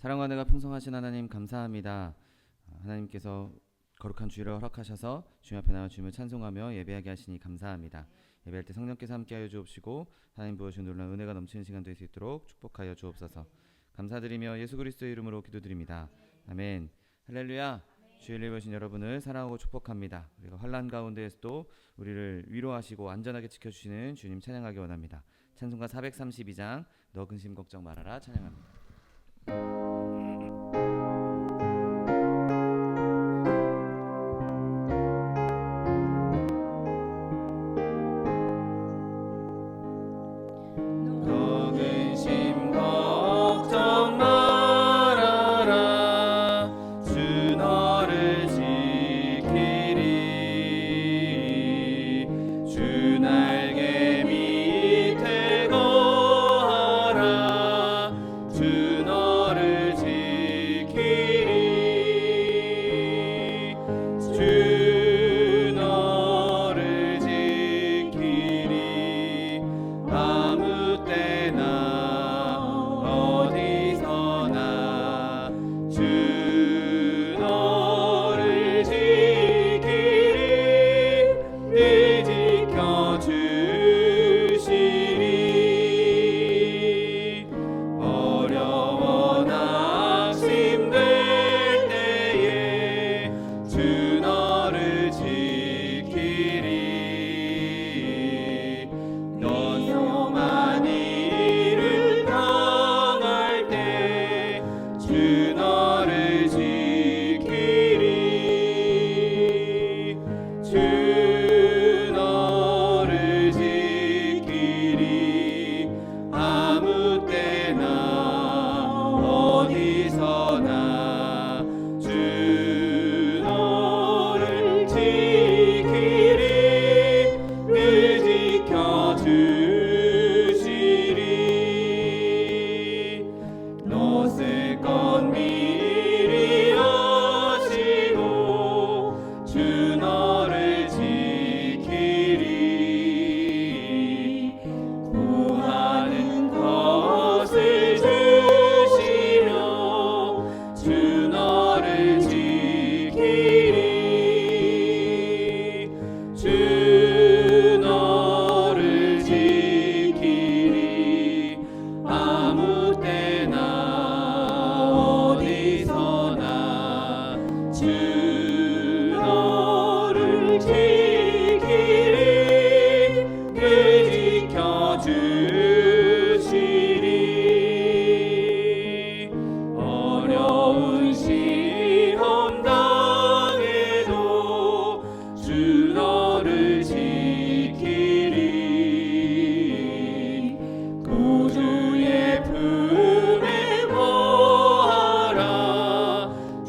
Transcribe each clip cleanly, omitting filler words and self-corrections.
사랑과 은혜가 풍성하신 하나님 감사합니다. 하나님께서 거룩한 주일을 허락하셔서 주님 앞에 나와 주님을 찬송하며 예배하게 하시니 감사합니다. 예배할 때 성령께서 함께하여 주옵시고 하나님 부어주신 놀라운 은혜가 넘치는 시간 될 수 있도록 축복하여 주옵소서. 감사드리며 예수 그리스도의 이름으로 기도드립니다. 아멘. 할렐루야. 주일 예배하신 여러분을 사랑하고 축복합니다. 우리가 환난 가운데에서도 우리를 위로하시고 안전하게 지켜주시는 주님 찬양하기 원합니다. 찬송가 432장 너 근심 걱정 말아라 찬양합니다.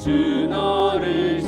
주 너를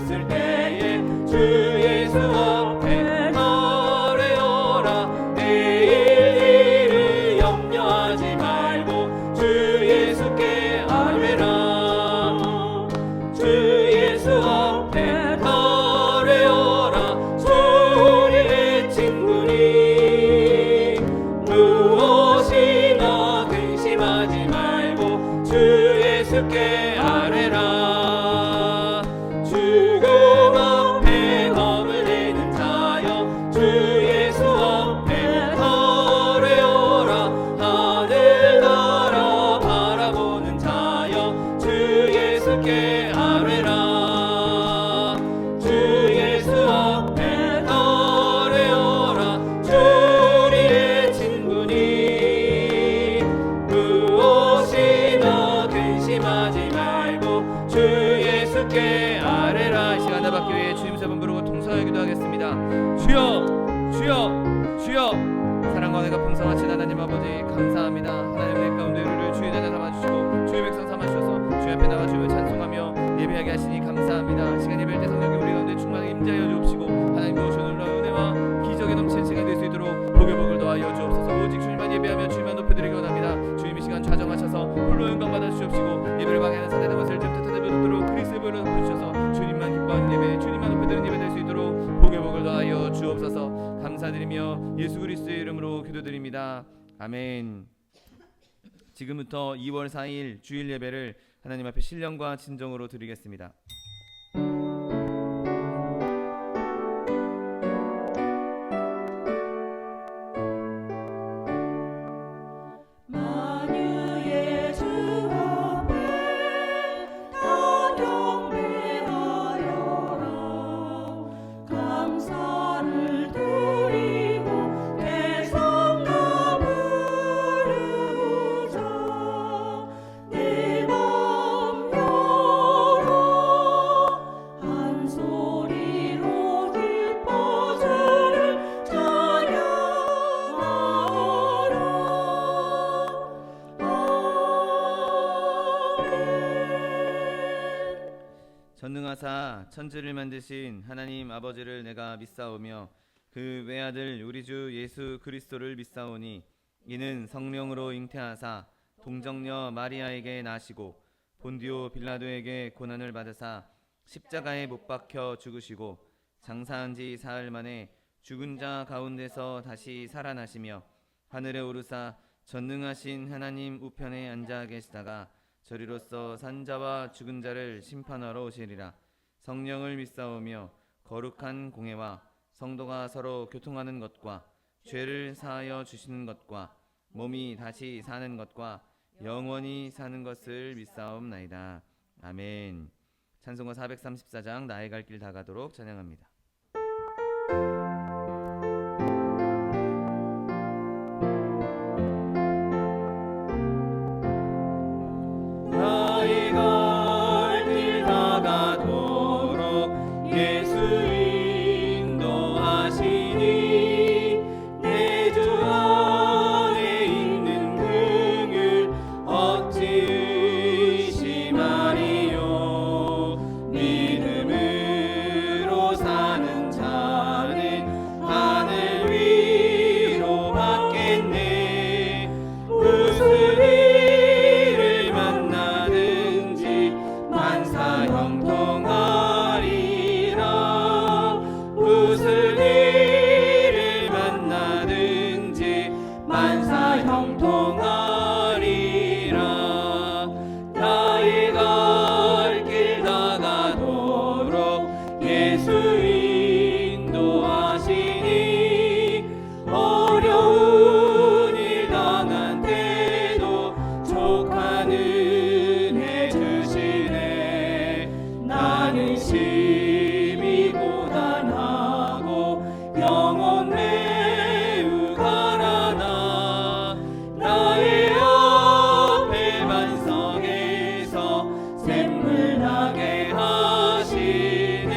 있을 때에 주 예수 앞에 아뢰어라. 내일 일을 염려하지 말고 주 예수께 아뢰라. 주 예수 앞에 아뢰어라. 주 우리의 친구니 무엇이나 근심하지 말고 주 예수께 아뢰라. 죽음 앞에 검을 내는 자여 주 예수 앞에 아뢰어라. 하늘 나라 바라보는 자여 주 예수께 아뢰라. 주 예수 앞에 아뢰어라. 주 우리의 친구니 무엇이나 근심하지 말고 주 예수께 아뢰라. 이 시간 나밖에 위해 주님 세 번 부르고 통성하여 기도하겠습니다. 주여 주여 주여. 사랑과 은혜가 풍성하신 하나님 아버지 감사합니다. 하나님 내 가운데 우리를 주의 자녀 삼아주시고 주의 백성 삼아주셔서 주의 앞에 나가 주님을 찬송하며 예배하게 하시니 감사합니다. 시간 예배할 때 성령님 우리 가운데 충만하게 임재하여 주옵시고 하나님 무엇을 놀라운 은혜와 기적에 넘치는 시간이 될 수 있도록 복의 복을 더하여 주옵소서. 오직 주님만 예배하며 주님만 높여드리기 원합니다. 주님 이 시간 좌정하셔서 홀로 영광 받아 주옵시고 예배를 방해하는 사대는 것을 좀 뜯어내도록 그리스도의 보혈로 덮어주셔서 주님만 기뻐하는 예배 주님만 높여드리는 예배 될 수 있도록 복의 복을 더하여 주옵소서. 감사드리며 예수 그리스도의 이름으로 기도드립니다. 아멘. 지금부터 2월 4일 주일 예배를 하나님 앞에 신령과 진정으로 드리겠습니다. 만유의 주 앞에 다 경배하여라. 감사를 드리고 대성 다 부르자. 내 맘 열어 한 소리로 기뻐 주를 찬양하라. 전능하사 천지를 만드신 하나님 아버지를 내가 믿사오며 그 외아들 우리 주 예수 그리스도를 믿사오니 이는 성령으로 잉태하사 동정녀 마리아에게 나시고 본디오 빌라도에게 고난을 받으사 십자가에 못 박혀 죽으시고 장사한 지 사흘 만에 죽은 자 가운데서 다시 살아나시며 하늘에 오르사 전능하신 하나님 우편에 앉아 계시다가 저리로서 산 자와 죽은 자를 심판하러 오시리라. 성령을 믿사오며 거룩한 공회와 성도가 서로 교통하는 것과 죄를 사하여 주시는 것과 몸이 다시 사는 것과 영원히 사는 것을 믿사옵나이다. 아멘. 찬송가 434장 나의 갈 길 다 가도록 찬양합니다. 나의 갈 길 다 가도록 예수 인도하시니 내 주 안에 있는 긍휼 어찌 의심하리요. 믿음으로 사는 자는 하늘 위로 받겠네. 무슨 일을 만나든지 만사 형통하리라. 무슨 일을 만나든지 만사 형통하리라. 나의 갈 길 다 가도록 예수 인도하시니 어려운 일 당한 때도 족한 은혜 주시네. 나는 심히 고단하고 영혼 매우 가난하. 나의 앞에 반석에서 샘물 나게 하시네.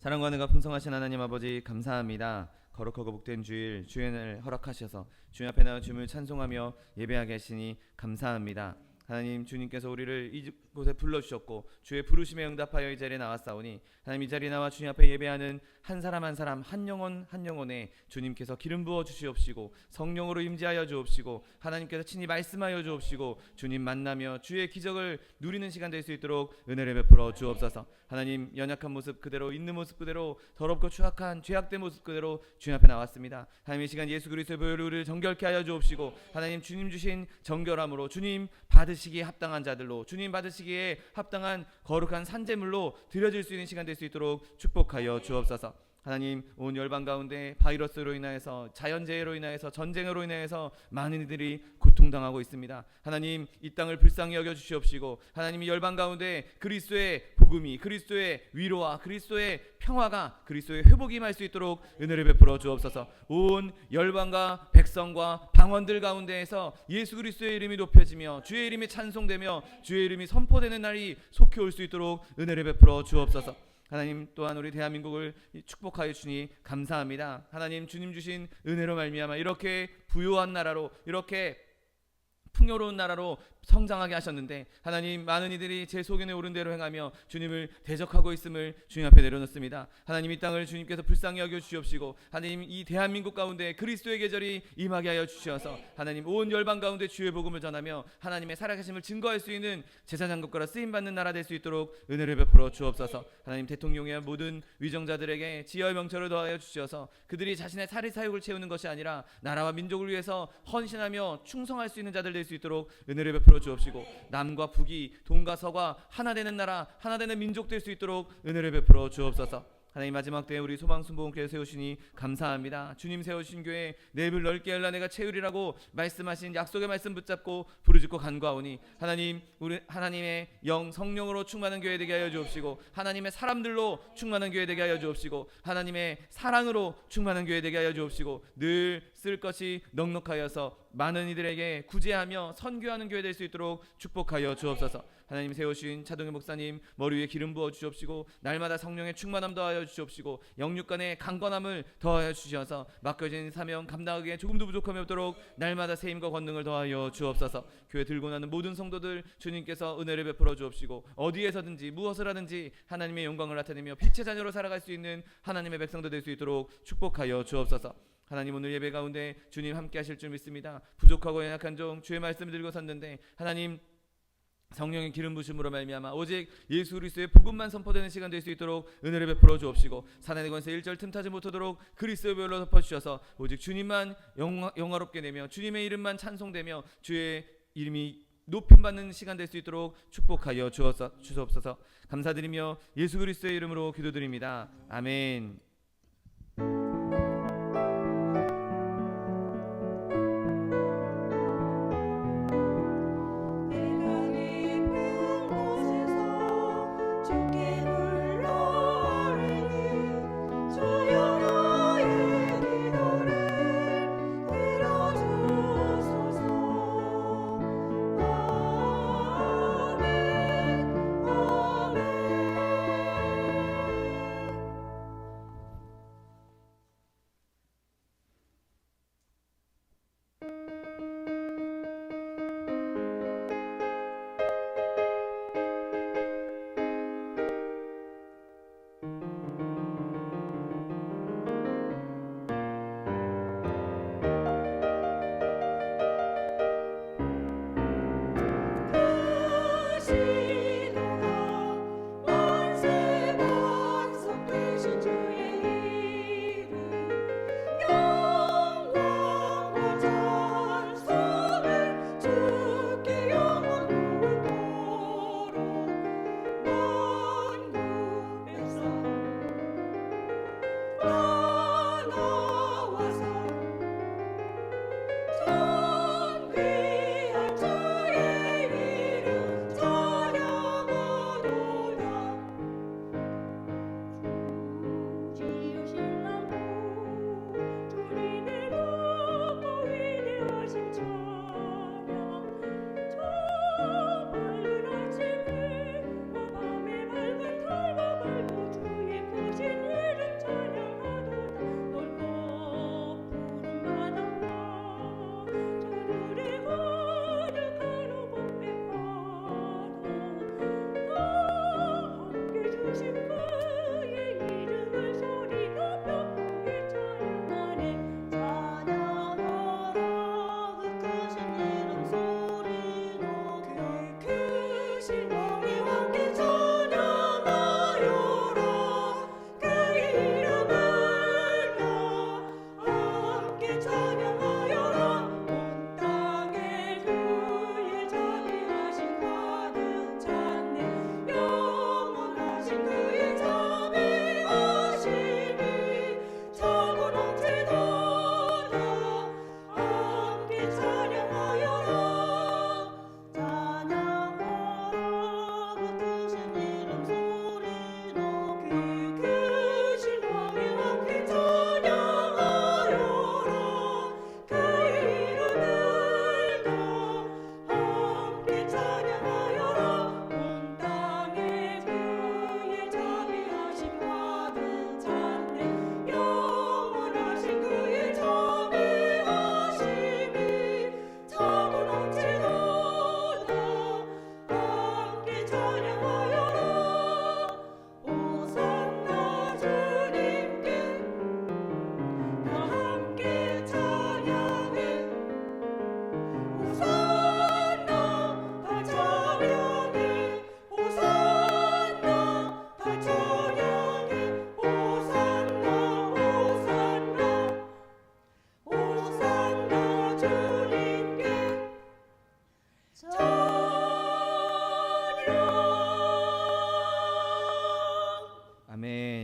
사랑과 은혜가 풍성하신 하나님 아버지 감사합니다. 거룩하고 복된 주일 주연을 허락하셔서 주님 앞에 나와 주님을 찬송하며 예배하게 하시니 감사합니다. 하나님, 주님께서 우리를 이곳에 불러주셨고 주의 부르심에 응답하여 이 자리에 나왔사오니 하나님, 이 자리에 나와 주님 앞에 예배하는 한 사람 한 사람 한 영혼 한 영혼에 주님께서 기름 부어 주시옵시고 성령으로 임재하여 주옵시고 하나님께서 친히 말씀하여 주옵시고 주님 만나며 주의 기적을 누리는 시간 될 수 있도록 은혜를 베풀어 주옵소서. 하나님, 연약한 모습 그대로, 있는 모습 그대로, 더럽고 추악한 죄악된 모습 그대로 주님 앞에 나왔습니다. 하나님, 이 시간 예수 그리스도의 보혈로 우리를 정결케 하여 주옵시고 하나님, 주님 주신 정결함으로 주님 받으시기에 합당한 자들로, 주님 받으시기에 합당한 거룩한 산제물로 드려질 수 있는 시간 될 수 있도록 축복하여 주옵소서. 하나님, 온 열방 가운데 바이러스로 인하여서, 자연재해로 인하여서, 전쟁으로 인하여서 많은 이들이 고통당하고 있습니다. 하나님, 이 땅을 불쌍히 여겨 주시옵시고 하나님, 이 열방 가운데 그리스도의 복음이, 그리스도의 위로와 그리스도의 평화가, 그리스도의 회복이 임할 수 있도록 은혜를 베풀어 주옵소서. 온 열방과 백성과 방언들 가운데에서 예수 그리스도의 이름이 높여지며 주의 이름이 찬송되며 주의 이름이 선포되는 날이 속히 올 수 있도록 은혜를 베풀어 주옵소서. 하나님, 또한 우리 대한민국을 축복하여 주니 감사합니다. 하나님, 주님 주신 은혜로 말미암아 이렇게 부요한 나라로, 이렇게 풍요로운 나라로 성장하게 하셨는데 하나님, 많은 이들이 제 소견에 오른 대로 행하며 주님을 대적하고 있음을 주님 앞에 내려놓습니다. 하나님, 이 땅을 주님께서 불쌍히 여겨 주시옵시고 하나님, 이 대한민국 가운데 그리스도의 계절이 임하게 하여 주셔서 하나님, 온 열방 가운데 주의 복음을 전하며 하나님의 살아계심을 증거할 수 있는 제사장국가로 쓰임받는 나라 될 수 있도록 은혜를 베풀어 주옵소서. 하나님, 대통령의 모든 위정자들에게 지혜와 명철을 더하여 주셔서 그들이 자신의 사리 사욕을 채우는 것이 아니라 나라와 민족을 위해서 헌신하며 충성할 수 있는 자들 될 수 있도록 은혜를 베풀어 주옵시고 남과 북이, 동과 서가 하나 되는 나라, 하나 되는 민족 될 수 있도록 은혜를 베풀어 주옵소서. 하나님, 마지막 때에 우리 소망순복음교회 세우시니 감사합니다. 주님 세우신 교회 내입을 넓게 열라 내가 채우리라고 말씀하신 약속의 말씀 붙잡고 부르짖고 간구하오니 하나님, 우리 하나님의 영 성령으로 충만한 교회 되게 하여 주옵시고 하나님의 사람들로 충만한 교회 되게 하여 주옵시고 하나님의 사랑으로 충만한 교회 되게 하여 주옵시고 늘 쓸 것이 넉넉하여서 많은 이들에게 구제하며 선교하는 교회 될 수 있도록 축복하여 주옵소서. 하나님, 세우신 차동현 목사님 머리 위에 기름 부어 주옵시고 날마다 성령의 충만함 더하여 주옵시고 영육간의 강건함을 더하여 주셔서 맡겨진 사명 감당하기에 조금도 부족함이 없도록 날마다 세임과 권능을 더하여 주옵소서. 교회 들고 나는 모든 성도들 주님께서 은혜를 베풀어 주옵시고 어디에서든지 무엇을 하든지 하나님의 영광을 나타내며 빛의 자녀로 살아갈 수 있는 하나님의 백성들 될 수 있도록 축복하여 주옵소서. 하나님, 오늘 예배 가운데 주님 함께 하실 줄 믿습니다. 부족하고 연약한 종 주의 말씀을 들고 섰는데 하나님, 성령의 기름 부심으로 말미암아 오직 예수 그리스도의 복음만 선포되는 시간 될 수 있도록 은혜를 베풀어 주옵시고 사단의 권세 1절 틈타지 못하도록 그리스도의 보혈로 덮어주셔서 오직 주님만 영화롭게 내며 주님의 이름만 찬송되며 주의 이름이 높임받는 시간 될 수 있도록 축복하여 주옵소서. 감사드리며 예수 그리스도의 이름으로 기도드립니다. 아멘.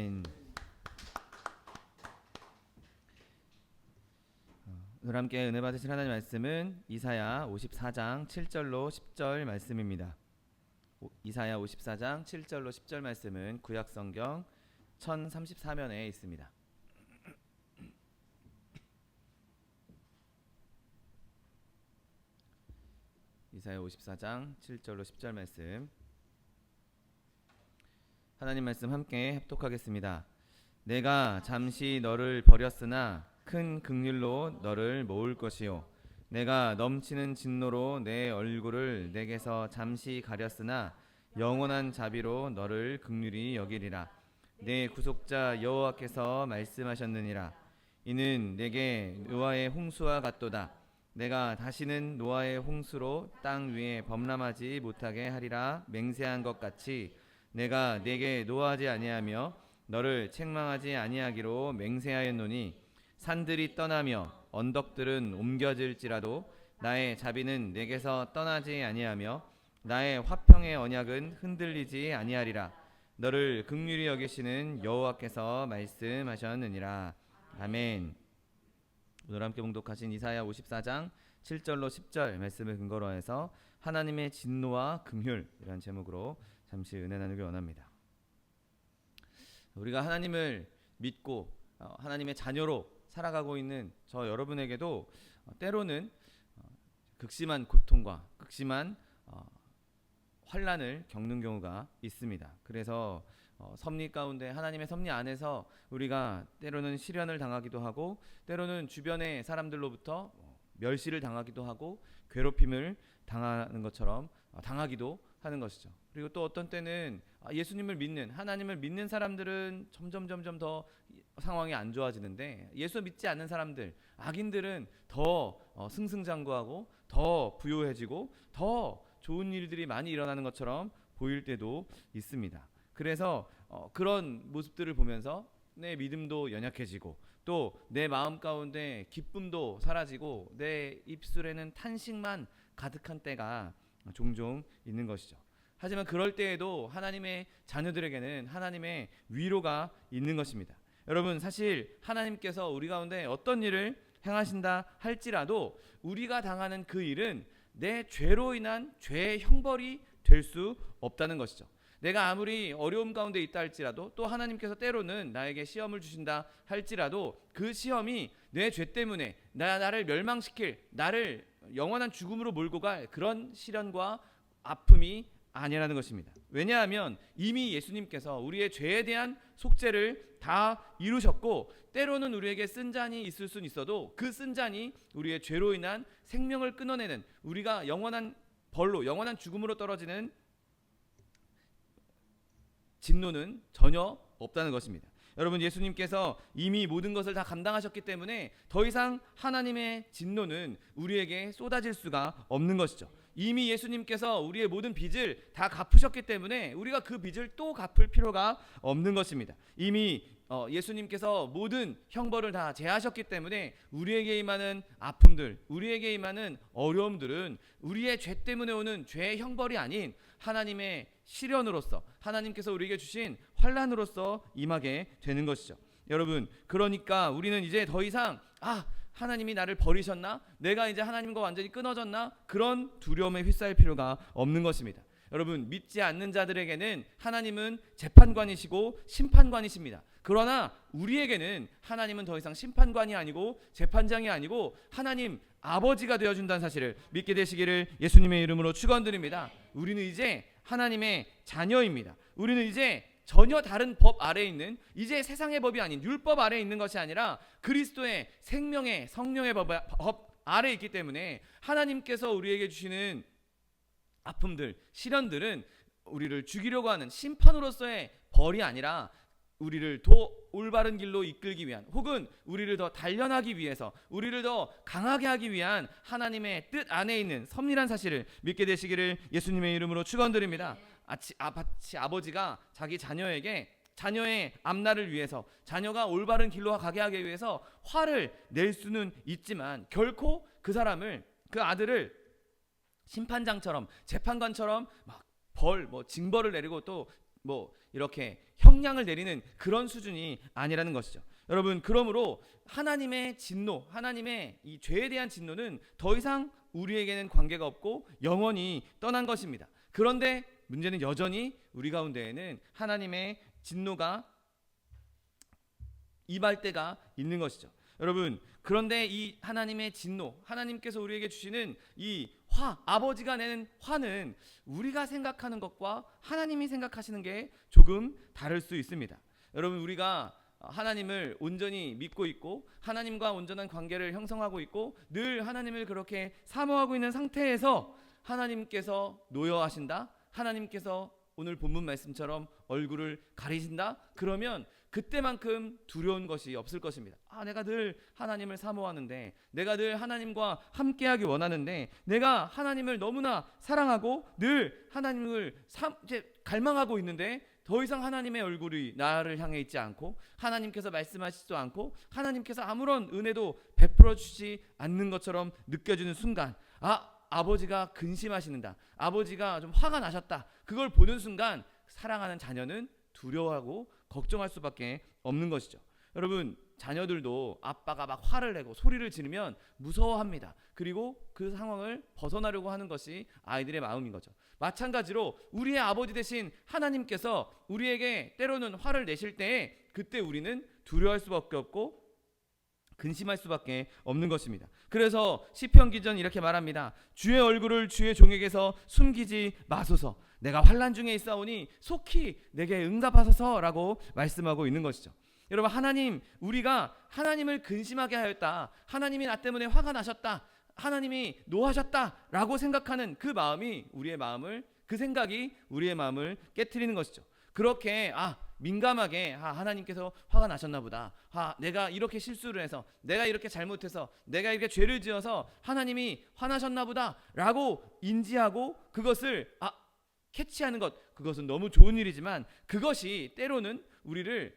아멘. 오늘 함께 은혜 받으실 하나님 말씀은 이사야 54장 7절로 10절 말씀입니다. 이사야 54장 7절로 10절 말씀은 구약 성경 1034면에 있습니다. 이사야 54장 7절로 10절 말씀, 하나님 말씀 함께 합독하겠습니다. 내가 잠시 너를 버렸으나 큰 긍휼로 너를 모을 것이요, 내가 넘치는 진노로 내 얼굴을 내게서 잠시 가렸으나 영원한 자비로 너를 긍휼히 여기리라. 내 구속자 여호와께서 말씀하셨느니라. 이는 내게 노아의 홍수와 같도다. 내가 다시는 노아의 홍수로 땅 위에 범람하지 못하게 하리라 맹세한 것 같이 내가 내게 노하지 아니하며 너를 책망하지 아니하기로 맹세하였노니, 산들이 떠나며 언덕들은 옮겨질지라도 나의 자비는 내게서 떠나지 아니하며 나의 화평의 언약은 흔들리지 아니하리라. 너를 긍휼히 여기시는 여호와께서 말씀하셨느니라. 아멘. 오늘 함께 봉독하신 이사야 54장 7절로 10절 말씀을 근거로 해서 하나님의 진노와 긍휼이라는 제목으로 잠시 은혜 나누기 원합니다. 우리가 하나님을 믿고 하나님의 자녀로 살아가고 있는 저 여러분에게도 때로는 극심한 고통과 극심한 환난을 겪는 경우가 있습니다. 그래서 섭리 가운데, 하나님의 섭리 안에서 우리가 때로는 시련을 당하기도 하고, 때로는 주변의 사람들로부터 멸시를 당하기도 하고, 괴롭힘을 당하는 것처럼 당하기도 하는 것이죠. 그리고 또 어떤 때는 예수님을 믿는, 하나님을 믿는 사람들은 점점 더 상황이 안 좋아지는데, 예수 믿지 않는 사람들, 악인들은 더 승승장구하고 더 부유해지고 더 좋은 일들이 많이 일어나는 것처럼 보일 때도 있습니다. 그래서 그런 모습들을 보면서 내 믿음도 연약해지고, 또 내 마음 가운데 기쁨도 사라지고, 내 입술에는 탄식만 가득한 때가 종종 있는 것이죠. 하지만 그럴 때에도 하나님의 자녀들에게는 하나님의 위로가 있는 것입니다. 여러분, 사실 하나님께서 우리 가운데 어떤 일을 행하신다 할지라도 우리가 당하는 그 일은 내 죄로 인한 죄의 형벌이 될 수 없다는 것이죠. 내가 아무리 어려움 가운데 있다 할지라도, 또 하나님께서 때로는 나에게 시험을 주신다 할지라도 그 시험이 내 죄 때문에 나를 멸망시킬, 나를 영원한 죽음으로 몰고 갈 그런 시련과 아픔이 아니라는 것입니다. 왜냐하면 이미 예수님께서 우리의 죄에 대한 속죄를 다 이루셨고, 때로는 우리에게 쓴 잔이 있을 수는 있어도 그 쓴 잔이 우리의 죄로 인한 생명을 끊어내는, 우리가 영원한 벌로, 영원한 죽음으로 떨어지는 진노는 전혀 없다는 것입니다. 여러분, 예수님께서 이미 모든 것을 다 감당하셨기 때문에 더 이상 하나님의 진노는 우리에게 쏟아질 수가 없는 것이죠. 이미 예수님께서 우리의 모든 빚을 다 갚으셨기 때문에 우리가 그 빚을 또 갚을 필요가 없는 것입니다. 이미 예수님께서 모든 형벌을 다 제하셨기 때문에 우리에게 임하는 아픔들, 우리에게 임하는 어려움들은 우리의 죄 때문에 오는 죄의 형벌이 아닌 하나님의 시련으로서, 하나님께서 우리에게 주신 환난으로서 임하게 되는 것이죠. 여러분, 그러니까 우리는 이제 더 이상 하나님이 나를 버리셨나? 내가 이제 하나님과 완전히 끊어졌나? 그런 두려움에 휩싸일 필요가 없는 것입니다. 여러분, 믿지 않는 자들에게는 하나님은 재판관이시고 심판관이십니다. 그러나 우리에게는 하나님은 더 이상 심판관이 아니고 재판장이 아니고 하나님 아버지가 되어준다는 사실을 믿게 되시기를 예수님의 이름으로 축원드립니다. 우리는 이제 하나님의 자녀입니다. 우리는 이제 전혀 다른 법 아래에 있는, 이제 세상의 법이 아닌 율법 아래에 있는 것이 아니라 그리스도의 생명의 성령의 법 아래에 있기 때문에 하나님께서 우리에게 주시는 아픔들, 시련들은 우리를 죽이려고 하는 심판으로서의 벌이 아니라 우리를 더 올바른 길로 이끌기 위한, 혹은 우리를 더 단련하기 위해서, 우리를 더 강하게 하기 위한 하나님의 뜻 안에 있는 섭리란 사실을 믿게 되시기를 예수님의 이름으로 축원드립니다. 아버지가 자기 자녀에게 자녀의 앞날을 위해서, 자녀가 올바른 길로 가게 하기 위해서 화를 낼 수는 있지만 결코 그 사람을, 그 아들을 심판장처럼, 재판관처럼 막 징벌을 내리고 또 뭐 이렇게 형량을 내리는 그런 수준이 아니라는 것이죠. 여러분, 그러므로 하나님의 진노, 하나님의 이 죄에 대한 진노는 더 이상 우리에게는 관계가 없고 영원히 떠난 것입니다. 그런데 문제는 여전히 우리 가운데에는 하나님의 진노가 임할 때가 있는 것이죠. 여러분, 그런데 이 하나님의 진노, 하나님께서 우리에게 주시는 이 화, 아버지가 내는 화는 우리가 생각하는 것과 하나님이 생각하시는 게 조금 다를 수 있습니다. 여러분, 우리가 하나님을 온전히 믿고 있고 하나님과 온전한 관계를 형성하고 있고 늘 하나님을 그렇게 사모하고 있는 상태에서 하나님께서 노여하신다, 하나님께서 오늘 본문 말씀처럼 얼굴을 가리신다, 그러면 그때만큼 두려운 것이 없을 것입니다. 내가 늘 하나님을 사모하는데, 내가 늘 하나님과 함께하기 원하는데, 내가 하나님을 너무나 사랑하고 늘 하나님을 갈망하고 있는데 더 이상 하나님의 얼굴이 나를 향해 있지 않고 하나님께서 말씀하시지도 않고 하나님께서 아무런 은혜도 베풀어 주지 않는 것처럼 느껴지는 순간, 아버지가 근심하시는다, 아버지가 좀 화가 나셨다, 그걸 보는 순간 사랑하는 자녀는 두려워하고 걱정할 수밖에 없는 것이죠. 여러분, 자녀들도 아빠가 막 화를 내고 소리를 지르면 무서워합니다. 그리고 그 상황을 벗어나려고 하는 것이 아이들의 마음인 거죠. 마찬가지로 우리의 아버지 되신 하나님께서 우리에게 때로는 화를 내실 때에 그때 우리는 두려워할 수밖에 없고 근심할 수밖에 없는 것입니다. 그래서 시편 기전 이렇게 말합니다. 주의 얼굴을 주의 종에게서 숨기지 마소서. 내가 환난 중에 있사오니 속히 내게 응답하소서라고 말씀하고 있는 것이죠. 여러분, 하나님, 우리가 하나님을 근심하게 하였다, 하나님이 나 때문에 화가 나셨다, 하나님이 노하셨다라고 생각하는 그 마음이 우리의 마음을, 그 생각이 우리의 마음을 깨트리는 것이죠. 그렇게 민감하게 하나님께서 화가 나셨나 보다, 내가 이렇게 실수를 해서, 내가 이렇게 잘못해서, 내가 이렇게 죄를 지어서 하나님이 화나셨나 보다 라고 인지하고 그것을 캐치하는 것, 그것은 너무 좋은 일이지만 그것이 때로는 우리를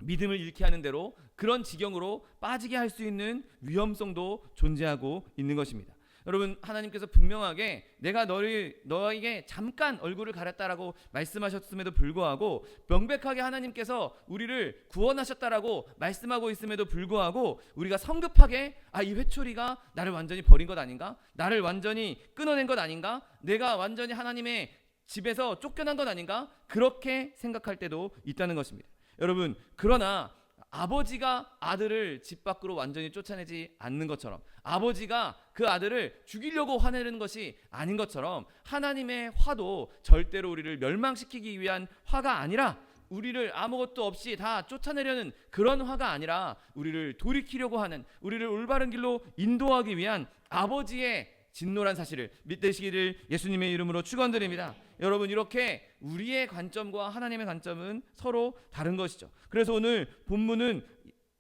믿음을 잃게 하는 대로 그런 지경으로 빠지게 할 수 있는 위험성도 존재하고 있는 것입니다. 여러분, 하나님께서 분명하게 내가 너에게 잠깐 얼굴을 가렸다라고 말씀하셨음에도 불구하고, 명백하게 하나님께서 우리를 구원하셨다라고 말씀하고 있음에도 불구하고 우리가 성급하게 이 회초리가 나를 완전히 버린 것 아닌가, 나를 완전히 끊어낸 것 아닌가, 내가 완전히 하나님의 집에서 쫓겨난 것 아닌가, 그렇게 생각할 때도 있다는 것입니다. 여러분, 그러나 아버지가 아들을 집 밖으로 완전히 쫓아내지 않는 것처럼, 아버지가 그 아들을 죽이려고 화내는 것이 아닌 것처럼, 하나님의 화도 절대로 우리를 멸망시키기 위한 화가 아니라, 우리를 아무것도 없이 다 쫓아내려는 그런 화가 아니라 우리를 돌이키려고 하는, 우리를 올바른 길로 인도하기 위한 아버지의 진노란 사실을 믿으시기를 예수님의 이름으로 축원드립니다. 여러분, 이렇게 우리의 관점과 하나님의 관점은 서로 다른 것이죠. 그래서 오늘 본문은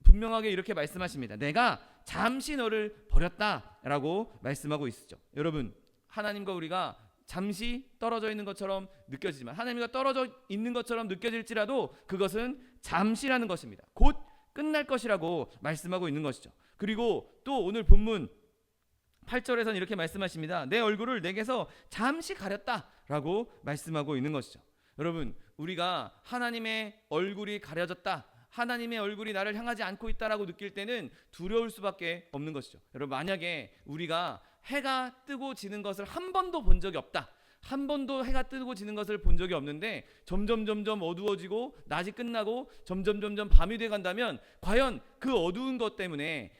분명하게 이렇게 말씀하십니다. 내가 잠시 너를 버렸다라고 말씀하고 있죠. 여러분, 하나님과 우리가 잠시 떨어져 있는 것처럼 느껴지지만, 하나님과 떨어져 있는 것처럼 느껴질지라도 그것은 잠시라는 것입니다. 곧 끝날 것이라고 말씀하고 있는 것이죠. 그리고 또 오늘 본문 8절에서는 이렇게 말씀하십니다. 내 얼굴을 내게서 잠시 가렸다라고 말씀하고 있는 것이죠. 여러분, 우리가 하나님의 얼굴이 가려졌다, 하나님의 얼굴이 나를 향하지 않고 있다라고 느낄 때는 두려울 수밖에 없는 것이죠. 여러분, 만약에 우리가 해가 뜨고 지는 것을 한 번도 본 적이 없다, 한 번도 해가 뜨고 지는 것을 본 적이 없는데 점점 어두워지고 낮이 끝나고 점점 밤이 돼 간다면, 과연 그 어두운 것 때문에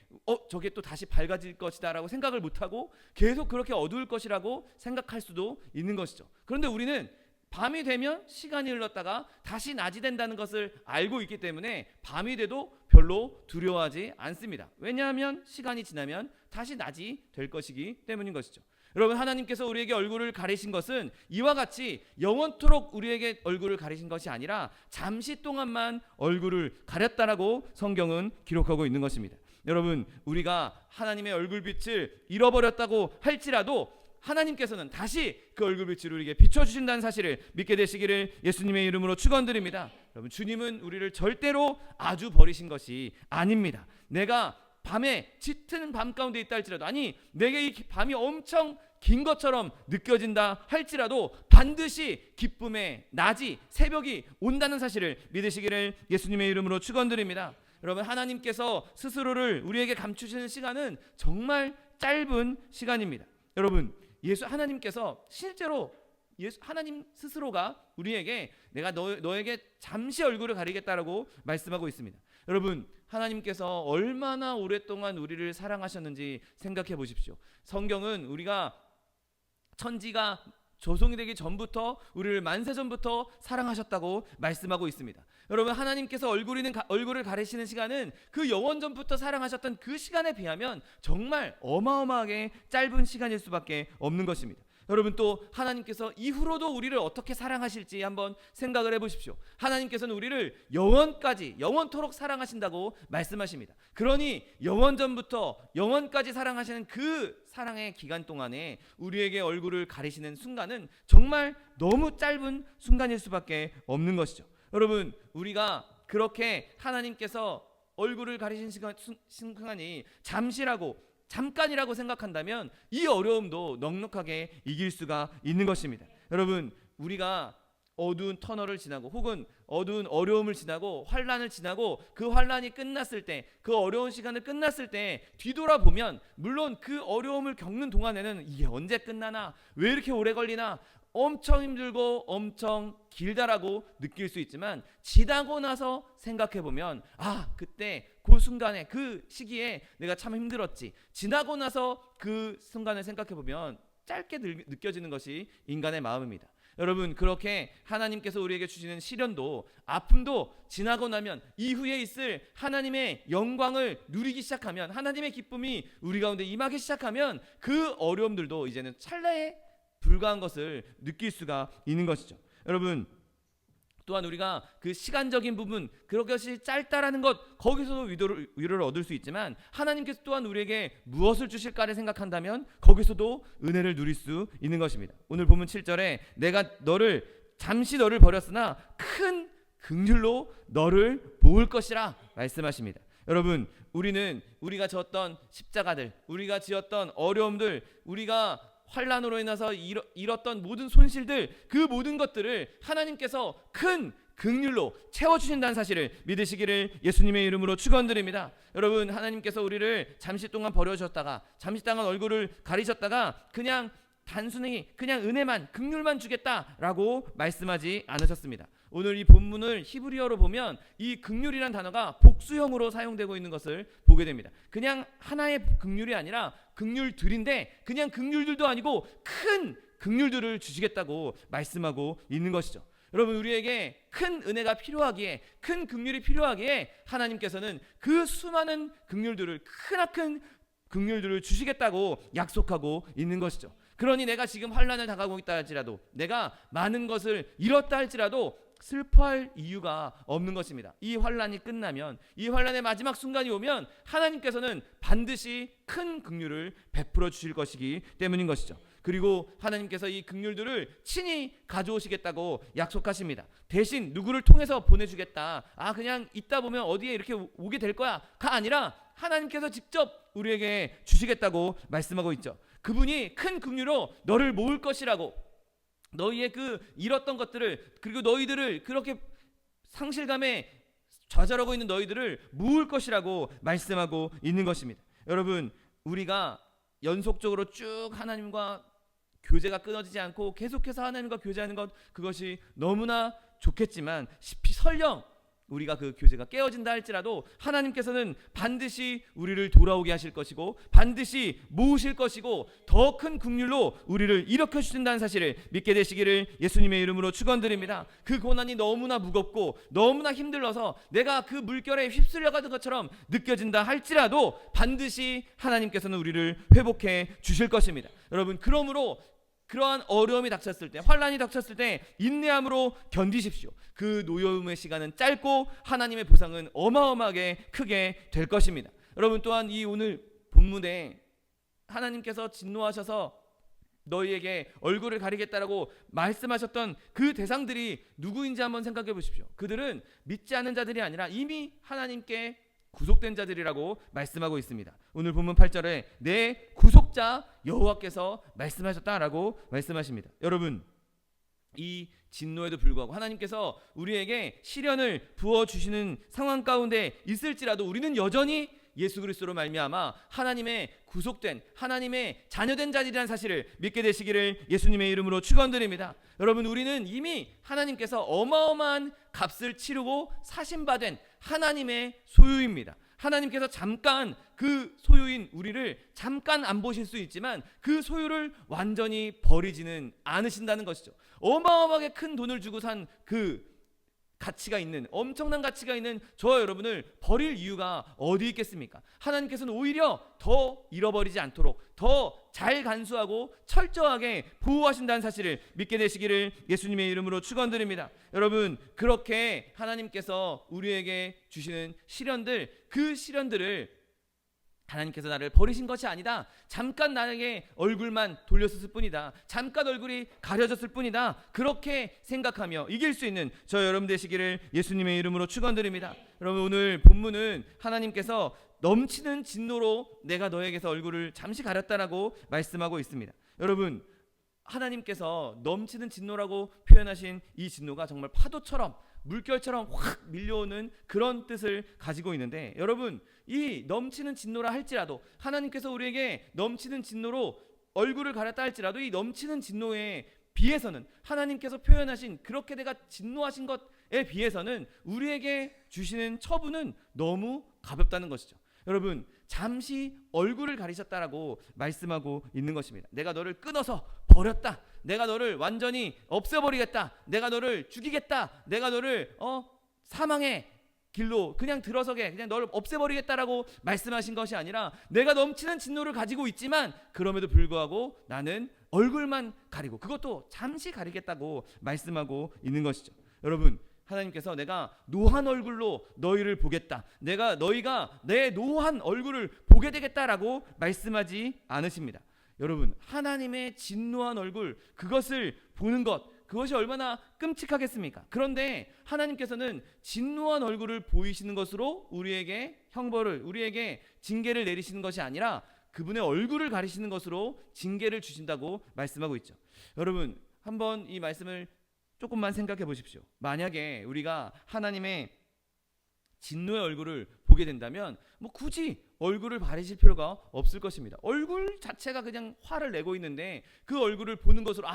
저게 또 다시 밝아질 것이다 라고 생각을 못하고 계속 그렇게 어두울 것이라고 생각할 수도 있는 것이죠. 그런데 우리는 밤이 되면 시간이 흘렀다가 다시 낮이 된다는 것을 알고 있기 때문에 밤이 돼도 별로 두려워하지 않습니다. 왜냐하면 시간이 지나면 다시 낮이 될 것이기 때문인 것이죠. 여러분, 하나님께서 우리에게 얼굴을 가리신 것은 이와 같이 영원토록 우리에게 얼굴을 가리신 것이 아니라 잠시 동안만 얼굴을 가렸다라고 성경은 기록하고 있는 것입니다. 여러분, 우리가 하나님의 얼굴빛을 잃어버렸다고 할지라도 하나님께서는 다시 그 얼굴빛을 우리에게 비춰주신다는 사실을 믿게 되시기를 예수님의 이름으로 축원드립니다. 여러분, 주님은 우리를 절대로 아주 버리신 것이 아닙니다. 내가 밤에 짙은 밤 가운데 있다 할지라도, 아니 내게 이 밤이 엄청 긴 것처럼 느껴진다 할지라도 반드시 기쁨의 낮이 새벽이 온다는 사실을 믿으시기를 예수님의 이름으로 축원드립니다. 여러분, 하나님께서 스스로를 우리에게 감추시는 시간은 정말 짧은 시간입니다. 여러분, 하나님께서 실제로 하나님 스스로가 우리에게 내가 너에게 잠시 얼굴을 가리겠다라고 말씀하고 있습니다. 여러분, 하나님께서 얼마나 오랫동안 우리를 사랑하셨는지 생각해 보십시오. 성경은 우리가 천지가 조성이 되기 전부터 우리를 만세전부터 사랑하셨다고 말씀하고 있습니다. 여러분, 하나님께서 얼굴을 가리시는 시간은 그 영원전부터 사랑하셨던 그 시간에 비하면 정말 어마어마하게 짧은 시간일 수밖에 없는 것입니다. 여러분, 또 하나님께서 이후로도 우리를 어떻게 사랑하실지 한번 생각을 해보십시오. 하나님께서는 우리를 영원토록 사랑하신다고 말씀하십니다. 그러니 영원전부터 영원까지 사랑하시는 그 사랑의 기간 동안에 우리에게 얼굴을 가리시는 순간은 정말 너무 짧은 순간일 수밖에 없는 것이죠. 여러분, 우리가 그렇게 하나님께서 얼굴을 가리신 순간이 잠깐이라고 생각한다면 이 어려움도 넉넉하게 이길 수가 있는 것입니다. 여러분, 우리가 어두운 터널을 지나고 혹은 어두운 어려움을 지나고 환난을 지나고 그 환난이 끝났을 때, 그 어려운 시간을 끝났을 때 뒤돌아보면 물론 그 어려움을 겪는 동안에는 이게 언제 끝나나, 왜 이렇게 오래 걸리나, 엄청 힘들고 엄청 길다라고 느낄 수 있지만 지나고 나서 생각해보면 그때 그 순간에 그 시기에 내가 참 힘들었지. 지나고 나서 그 순간을 생각해보면 짧게 느껴지는 것이 인간의 마음입니다. 여러분, 그렇게 하나님께서 우리에게 주시는 시련도 아픔도 지나고 나면 이후에 있을 하나님의 영광을 누리기 시작하면, 하나님의 기쁨이 우리 가운데 임하기 시작하면 그 어려움들도 이제는 찰나에 불과한 것을 느낄 수가 있는 것이죠. 여러분, 또한 우리가 그 시간적인 부분, 그것이 짧다라는 것, 거기서도 위로를 얻을 수 있지만 하나님께서 또한 우리에게 무엇을 주실까를 생각한다면 거기서도 은혜를 누릴 수 있는 것입니다. 오늘 본문 7절에 내가 잠시 너를 버렸으나 큰 긍휼로 너를 모을 것이라 말씀하십니다. 여러분, 우리가 졌던 십자가들, 우리가 지었던 어려움들, 우리가 환난으로 인해서 잃었던 모든 손실들, 그 모든 것들을 하나님께서 큰 긍휼로 채워주신다는 사실을 믿으시기를 예수님의 이름으로 축원드립니다. 여러분, 하나님께서 우리를 잠시 동안 버려주셨다가, 잠시 동안 얼굴을 가리셨다가 그냥 단순히 그냥 은혜만, 긍휼만 주겠다라고 말씀하지 않으셨습니다. 오늘 이 본문을 히브리어로 보면 이 긍휼이란 단어가 복수형으로 사용되고 있는 것을 보게 됩니다. 그냥 하나의 긍휼이 아니라 긍휼들인데 그냥 긍휼들도 아니고 큰 긍휼들을 주시겠다고 말씀하고 있는 것이죠. 여러분, 우리에게 큰 은혜가 필요하기에, 큰 긍휼이 필요하기에 하나님께서는 그 수많은 긍휼들을, 크나큰 긍휼들을 주시겠다고 약속하고 있는 것이죠. 그러니 내가 지금 환난을 당하고 있다 할지라도, 내가 많은 것을 잃었다 할지라도 슬퍼할 이유가 없는 것입니다. 이 환난이 끝나면, 이 환난의 마지막 순간이 오면 하나님께서는 반드시 큰 긍휼을 베풀어 주실 것이기 때문인 것이죠. 그리고 하나님께서 이 긍휼들을 친히 가져오시겠다고 약속하십니다. 대신 누구를 통해서 보내주겠다, 그냥 있다 보면 어디에 이렇게 오게 될 거야 가 아니라 하나님께서 직접 우리에게 주시겠다고 말씀하고 있죠. 그분이 큰 긍휼로 너를 모을 것이라고, 너희의 그 잃었던 것들을, 그리고 너희들을 그렇게 상실감에 좌절하고 있는 너희들을 모을 것이라고 말씀하고 있는 것입니다. 여러분, 우리가 연속적으로 쭉 하나님과 교제가 끊어지지 않고 계속해서 하나님과 교제하는 것, 그것이 너무나 좋겠지만 설령 우리가 그 교제가 깨어진다 할지라도 하나님께서는 반드시 우리를 돌아오게 하실 것이고 반드시 모으실 것이고 더 큰 긍휼로 우리를 일으켜 주신다는 사실을 믿게 되시기를 예수님의 이름으로 축원드립니다. 그 고난이 너무나 무겁고 너무나 힘들어서 내가 그 물결에 휩쓸려가는 것처럼 느껴진다 할지라도 반드시 하나님께서는 우리를 회복해 주실 것입니다. 여러분, 그러므로 그러한 어려움이 닥쳤을 때, 환난이 닥쳤을 때 인내함으로 견디십시오. 그 노여움의 시간은 짧고 하나님의 보상은 어마어마하게 크게 될 것입니다. 여러분, 또한 이 오늘 본문에 하나님께서 진노하셔서 너희에게 얼굴을 가리겠다라고 말씀하셨던 그 대상들이 누구인지 한번 생각해 보십시오. 그들은 믿지 않는 자들이 아니라 이미 하나님께 구속된 자들이라고 말씀하고 있습니다. 오늘 본문 8절에 내 구속자 여호와께서 말씀하셨다라고 말씀하십니다. 여러분, 이 진노에도 불구하고 하나님께서 우리에게 시련을 부어주시는 상황 가운데 있을지라도 우리는 여전히 예수 그리스도로 말미암아 하나님의 구속된 하나님의 자녀된 자들이라는 사실을 믿게 되시기를 예수님의 이름으로 축원드립니다. 여러분, 우리는 이미 하나님께서 어마어마한 값을 치르고 사신받은 하나님의 소유입니다. 하나님께서 잠깐 그 소유인 우리를 잠깐 안 보실 수 있지만 그 소유를 완전히 버리지는 않으신다는 것이죠. 어마어마하게 큰 돈을 주고 산 그 가치가 있는, 엄청난 가치가 있는 저와 여러분을 버릴 이유가 어디 있겠습니까? 하나님께서는 오히려 더 잃어버리지 않도록 더 잘 간수하고 철저하게 보호하신다는 사실을 믿게 되시기를 예수님의 이름으로 축원드립니다. 여러분, 그렇게 하나님께서 우리에게 주시는 시련들, 그 시련들을 하나님께서 나를 버리신 것이 아니다. 잠깐 나에게 얼굴만 돌렸을 뿐이다. 잠깐 얼굴이 가려졌을 뿐이다. 그렇게 생각하며 이길 수 있는 저 여러분 되시기를 예수님의 이름으로 축원드립니다. 여러분, 오늘 본문은 하나님께서 넘치는 진노로 내가 너에게서 얼굴을 잠시 가렸다라고 말씀하고 있습니다. 여러분, 하나님께서 넘치는 진노라고 표현하신 이 진노가 정말 파도처럼 물결처럼 확 밀려오는 그런 뜻을 가지고 있는데, 여러분, 이 넘치는 진노라 할지라도 하나님께서 우리에게 넘치는 진노로 얼굴을 가렸다 할지라도 이 넘치는 진노에 비해서는 하나님께서 표현하신 그렇게 내가 진노하신 것에 비해서는 우리에게 주시는 처분은 너무 가볍다는 것이죠. 여러분, 잠시 얼굴을 가리셨다라고 말씀하고 있는 것입니다. 내가 너를 끊어서 버렸다. 내가 너를 완전히 없애버리겠다. 내가 너를 죽이겠다. 내가 너를 사망의 길로 그냥 들어서게 그냥 너를 없애버리겠다라고 말씀하신 것이 아니라 내가 넘치는 진노를 가지고 있지만 그럼에도 불구하고 나는 얼굴만 가리고 그것도 잠시 가리겠다고 말씀하고 있는 것이죠. 여러분, 하나님께서 내가 노한 얼굴로 너희를 보겠다. 너희가 내 노한 얼굴을 보게 되겠다라고 말씀하지 않으십니다. 여러분, 하나님의 진노한 얼굴, 그것을 보는 것, 그것이 얼마나 끔찍하겠습니까? 그런데 하나님께서는 진노한 얼굴을 보이시는 것으로 우리에게 형벌을, 우리에게 징계를 내리시는 것이 아니라 그분의 얼굴을 가리시는 것으로 징계를 주신다고 말씀하고 있죠. 여러분, 한번 이 말씀을 조금만 생각해 보십시오. 만약에 우리가 하나님의 진노의 얼굴을 보게 된다면 굳이 얼굴을 가리실 필요가 없을 것입니다. 얼굴 자체가 그냥 화를 내고 있는데 그 얼굴을 보는 것으로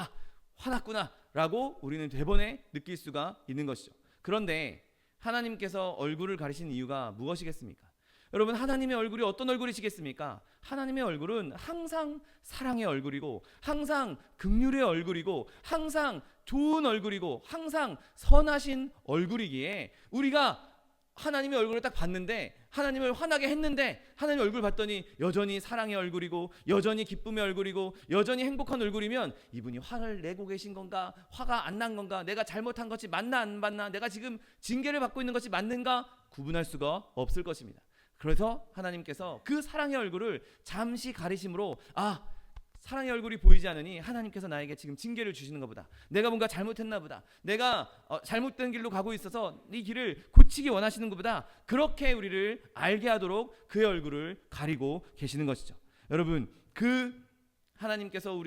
화났구나 라고 우리는 대번에 느낄 수가 있는 것이죠. 그런데 하나님께서 얼굴을 가리신 이유가 무엇이겠습니까? 여러분, 하나님의 얼굴이 어떤 얼굴이시겠습니까? 하나님의 얼굴은 항상 사랑의 얼굴이고 항상 긍휼의 얼굴이고 항상 좋은 얼굴이고 항상 선하신 얼굴이기에 우리가 하나님의 얼굴을 딱 봤는데 하나님을 화나게 했는데 하나님 얼굴 봤더니 여전히 사랑의 얼굴이고 여전히 기쁨의 얼굴이고 여전히 행복한 얼굴이면 이분이 화를 내고 계신 건가, 화가 안 난 건가, 내가 잘못한 것이 맞나 안 맞나, 내가 지금 징계를 받고 있는 것이 맞는가 구분할 수가 없을 것입니다. 그래서 하나님께서 그 사랑의 얼굴을 잠시 가리심으로 사랑의 얼굴이 보이지 않으니 하나님께서 나에게 지금 징계를 주시는 것보다 내가 뭔가 잘못했나 보다, 내가 잘못된 길로 가고 있어서 이 길을 고치기 원하시는 것보다 그렇게 우리를 알게 하도록 그의 얼굴을 가리고 계시는 것이죠. 여러분, 그 하나님께서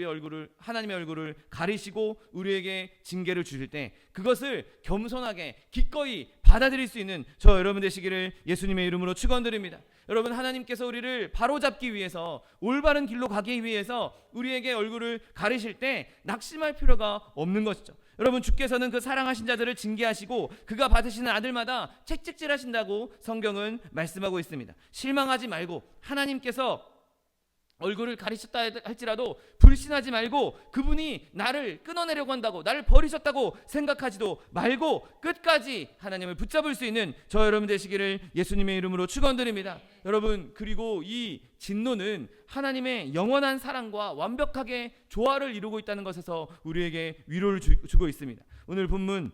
하나님의 얼굴을 가리시고 우리에게 징계를 주실 때 그것을 겸손하게 기꺼이 받아들일 수 있는 저 여러분 되시기를 예수님의 이름으로 축원드립니다. 여러분, 하나님께서 우리를 바로잡기 위해서 올바른 길로 가기 위해서 우리에게 얼굴을 가리실 때 낙심할 필요가 없는 것이죠. 여러분, 주께서는 그 사랑하신 자들을 징계하시고 그가 받으시는 아들마다 채찍질하신다고 성경은 말씀하고 있습니다. 실망하지 말고 하나님께서 얼굴을 가리셨다 할지라도 불신하지 말고 그분이 나를 끊어내려고 한다고, 나를 버리셨다고 생각하지도 말고 끝까지 하나님을 붙잡을 수 있는 저 여러분 되시기를 예수님의 이름으로 축원드립니다. 여러분, 그리고 이 진노는 하나님의 영원한 사랑과 완벽하게 조화를 이루고 있다는 것에서 우리에게 위로를 주고 있습니다. 오늘 본문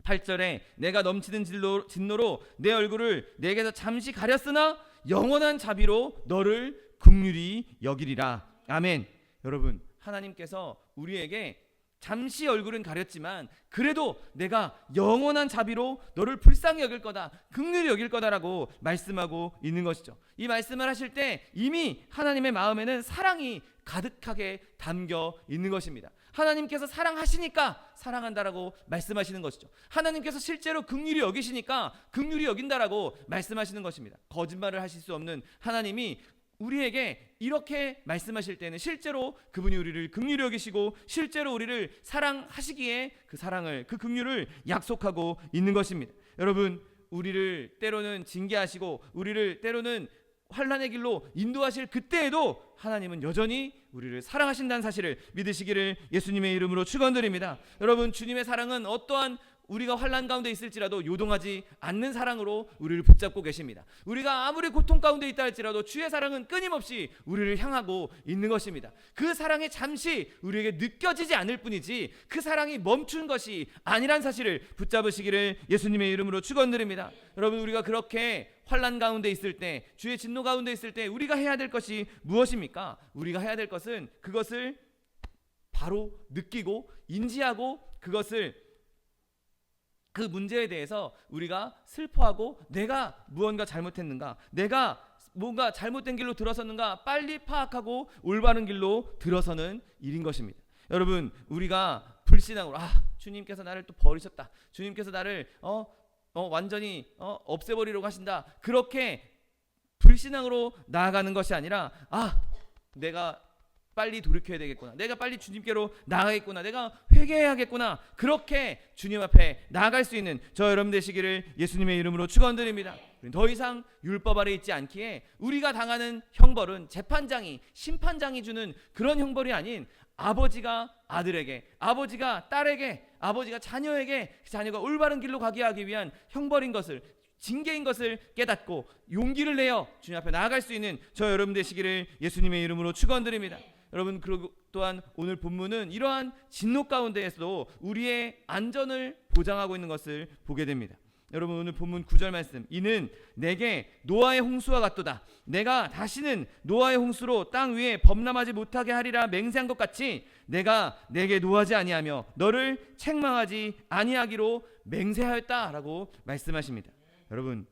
8절에 내가 넘치는 진노로 내 얼굴을 내게서 잠시 가렸으나 영원한 자비로 너를 긍휼히 여기리라. 아멘. 여러분, 하나님께서 우리에게 잠시 얼굴은 가렸지만 그래도 내가 영원한 자비로 너를 불쌍히 여길 거다, 긍휼히 여길 거다라고 말씀하고 있는 것이죠. 이 말씀을 하실 때 이미 하나님의 마음에는 사랑이 가득하게 담겨 있는 것입니다. 하나님께서 사랑하시니까 사랑한다라고 말씀하시는 것이죠. 하나님께서 실제로 긍휼히 여기시니까 긍휼히 여긴다라고 말씀하시는 것입니다. 거짓말을 하실 수 없는 하나님이 우리에게 이렇게 말씀하실 때는 실제로 그분이 우리를 긍휼히 여기시고 실제로 우리를 사랑하시기에 그 사랑을, 그 긍휼을 약속하고 있는 것입니다. 여러분, 우리를 때로는 징계하시고 우리를 때로는 환난의 길로 인도하실 그때에도 하나님은 여전히 우리를 사랑하신다는 사실을 믿으시기를 예수님의 이름으로 축원드립니다. 여러분, 주님의 사랑은 어떠한 우리가 환난 가운데 있을지라도 요동하지 않는 사랑으로 우리를 붙잡고 계십니다. 우리가 아무리 고통 가운데 있다 할지라도 주의 사랑은 끊임없이 우리를 향하고 있는 것입니다. 그 사랑이 잠시 우리에게 느껴지지 않을 뿐이지 그 사랑이 멈춘 것이 아니란 사실을 붙잡으시기를 예수님의 이름으로 축원드립니다. 여러분, 우리가 그렇게 환난 가운데 있을 때, 주의 진노 가운데 있을 때 우리가 해야 될 것이 무엇입니까? 우리가 해야 될 것은 그것을 바로 느끼고 인지하고 그것을, 그 문제에 대해서 우리가 슬퍼하고 내가 무언가 잘못했는가, 내가 뭔가 잘못된 길로 들어섰는가 빨리 파악하고 올바른 길로 들어서는 일인 것입니다. 여러분, 우리가 불신앙으로 주님께서 나를 또 버리셨다, 주님께서 나를 완전히 없애버리려고 하신다, 그렇게 불신앙으로 나아가는 것이 아니라 내가 빨리 돌이켜야 되겠구나, 내가 빨리 주님께로 나아가겠구나, 내가 회개해야겠구나, 그렇게 주님 앞에 나아갈 수 있는 저 여러분 되시기를 예수님의 이름으로 축원드립니다. 더 이상 율법 아래 있지 않기에 우리가 당하는 형벌은 재판장이, 심판장이 주는 그런 형벌이 아닌 아버지가 아들에게, 아버지가 딸에게, 아버지가 자녀에게 자녀가 올바른 길로 가게 하기 위한 형벌인 것을, 징계인 것을 깨닫고 용기를 내어 주님 앞에 나아갈 수 있는 저 여러분 되시기를 예수님의 이름으로 축원드립니다. 여러분, 그리고 또한 오늘 본문은 이러한 진노 가운데에서도 우리의 안전을 보장하고 있는 것을 보게 됩니다. 여러분, 오늘 본문 9절 말씀, 이는 내게 노아의 홍수와 같도다, 내가 다시는 노아의 홍수로 땅 위에 범람하지 못하게 하리라 맹세한 것 같이 내가 내게 노하지 아니하며 너를 책망하지 아니하기로 맹세하였다라고 말씀하십니다. 여러분,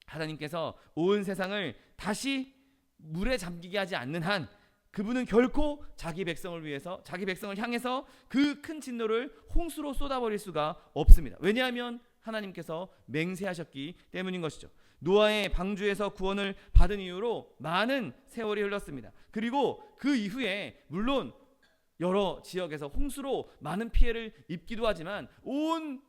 하나님께서 온 세상을 다시 물에 잠기게 하지 않는 한 그분은 결코 자기 백성을 위해서, 자기 백성을 향해서 그 큰 진노를 홍수로 쏟아버릴 수가 없습니다. 왜냐하면 하나님께서 맹세하셨기 때문인 것이죠. 노아의 방주에서 구원을 받은 이후로 많은 세월이 흘렀습니다. 그리고 그 이후에 물론 여러 지역에서 홍수로 많은 피해를 입기도 하지만 온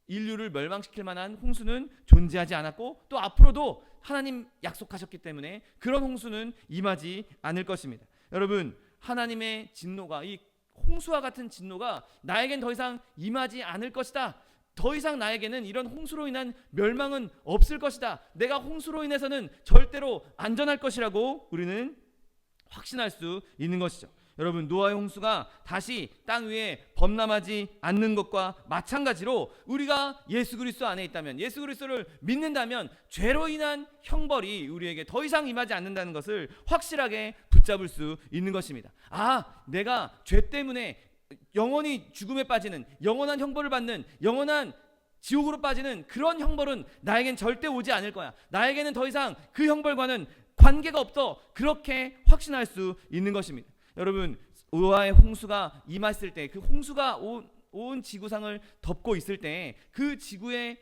인류를 멸망시킬 만한 홍수는 존재하지 않았고 또 앞으로도 하나님 약속하셨기 때문에 그런 홍수는 임하지 않을 것입니다. 여러분, 하나님의 진노가, 이 홍수와 같은 진노가 나에겐 더 이상 임하지 않을 것이다, 더 이상 나에게는 이런 홍수로 인한 멸망은 없을 것이다, 내가 홍수로 인해서는 절대로 안전할 것이라고 우리는 확신할 수 있는 것이죠. 여러분, 노아의 홍수가 다시 땅 위에 범람하지 않는 것과 마찬가지로 우리가 예수 그리스도 안에 있다면, 예수 그리스도를 믿는다면 죄로 인한 형벌이 우리에게 더 이상 임하지 않는다는 것을 확실하게 붙잡을 수 있는 것입니다. 내가 죄 때문에 영원히 죽음에 빠지는, 영원한 형벌을 받는, 영원한 지옥으로 빠지는 그런 형벌은 나에겐 절대 오지 않을 거야, 나에게는 더 이상 그 형벌과는 관계가 없어, 그렇게 확신할 수 있는 것입니다. 여러분, 노아의 홍수가 임했을 때, 그 홍수가 온 지구상을 덮고 있을 때 그 지구에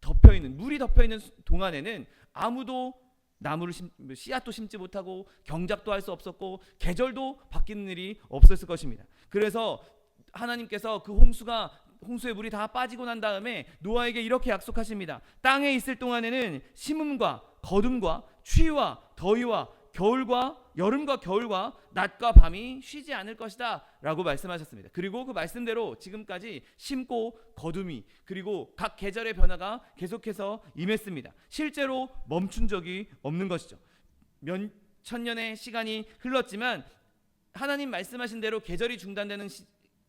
덮여있는, 물이 덮여있는 동안에는 아무도 나무를 씨앗도 심지 못하고 경작도 할 수 없었고 계절도 바뀌는 일이 없었을 것입니다. 그래서 하나님께서 그 홍수의 물이 다 빠지고 난 다음에 노아에게 이렇게 약속하십니다. 땅에 있을 동안에는 심음과 거둠과 추위와 더위와 겨울과 여름과 겨울과 낮과 밤이 쉬지 않을 것이다 라고 말씀하셨습니다. 그리고 그 말씀대로 지금까지 심고 거둠이, 그리고 각 계절의 변화가 계속해서 임했습니다. 실제로 멈춘 적이 없는 것이죠. 몇 천년의 시간이 흘렀지만 하나님 말씀하신 대로 계절이 중단되는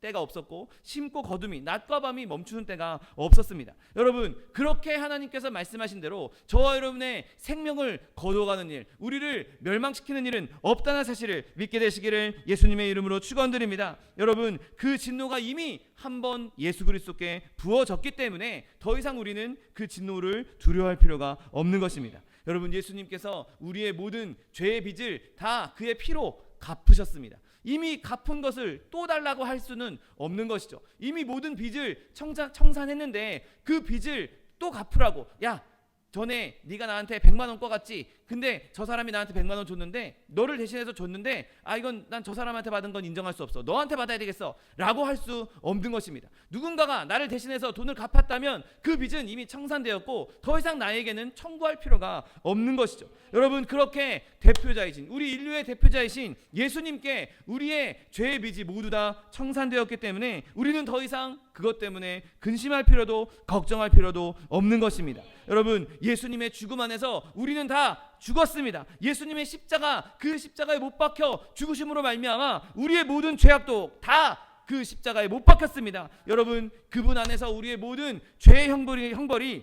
때가 없었고 심고 거둠이 낮과 밤이 멈추는 때가 없었습니다. 여러분, 그렇게 하나님께서 말씀하신 대로 저와 여러분의 생명을 거둬가는 일, 우리를 멸망시키는 일은 없다는 사실을 믿게 되시기를 예수님의 이름으로 축원드립니다. 여러분, 그 진노가 이미 한번 예수 그리스도께 부어졌기 때문에 더 이상 우리는 그 진노를 두려워할 필요가 없는 것입니다. 여러분, 예수님께서 우리의 모든 죄의 빚을 다 그의 피로 갚으셨습니다. 이미 갚은 것을 또 달라고 할 수는 없는 것이죠. 이미 모든 빚을 청산했는데 그 빚을 또 갚으라고, 야, 전에 네가 나한테 100만 원 꿔갔지. 근데 저 사람이 나한테 100만 원 줬는데, 너를 대신해서 줬는데, 이건 난 저 사람한테 받은 건 인정할 수 없어. 너한테 받아야 되겠어 라고 할 수 없는 것입니다. 누군가가 나를 대신해서 돈을 갚았다면 그 빚은 이미 청산되었고 더 이상 나에게는 청구할 필요가 없는 것이죠. 여러분, 그렇게 대표자이신, 우리 인류의 대표자이신 예수님께 우리의 죄의 빚이 모두 다 청산되었기 때문에 우리는 더 이상 그것 때문에 근심할 필요도 걱정할 필요도 없는 것입니다. 여러분, 예수님의 죽음 안에서 우리는 다 죽었습니다. 예수님의 십자가, 그 십자가에 못 박혀 죽으심으로 말미암아 우리의 모든 죄악도 다 그 십자가에 못 박혔습니다. 여러분, 그분 안에서 우리의 모든 죄의 형벌이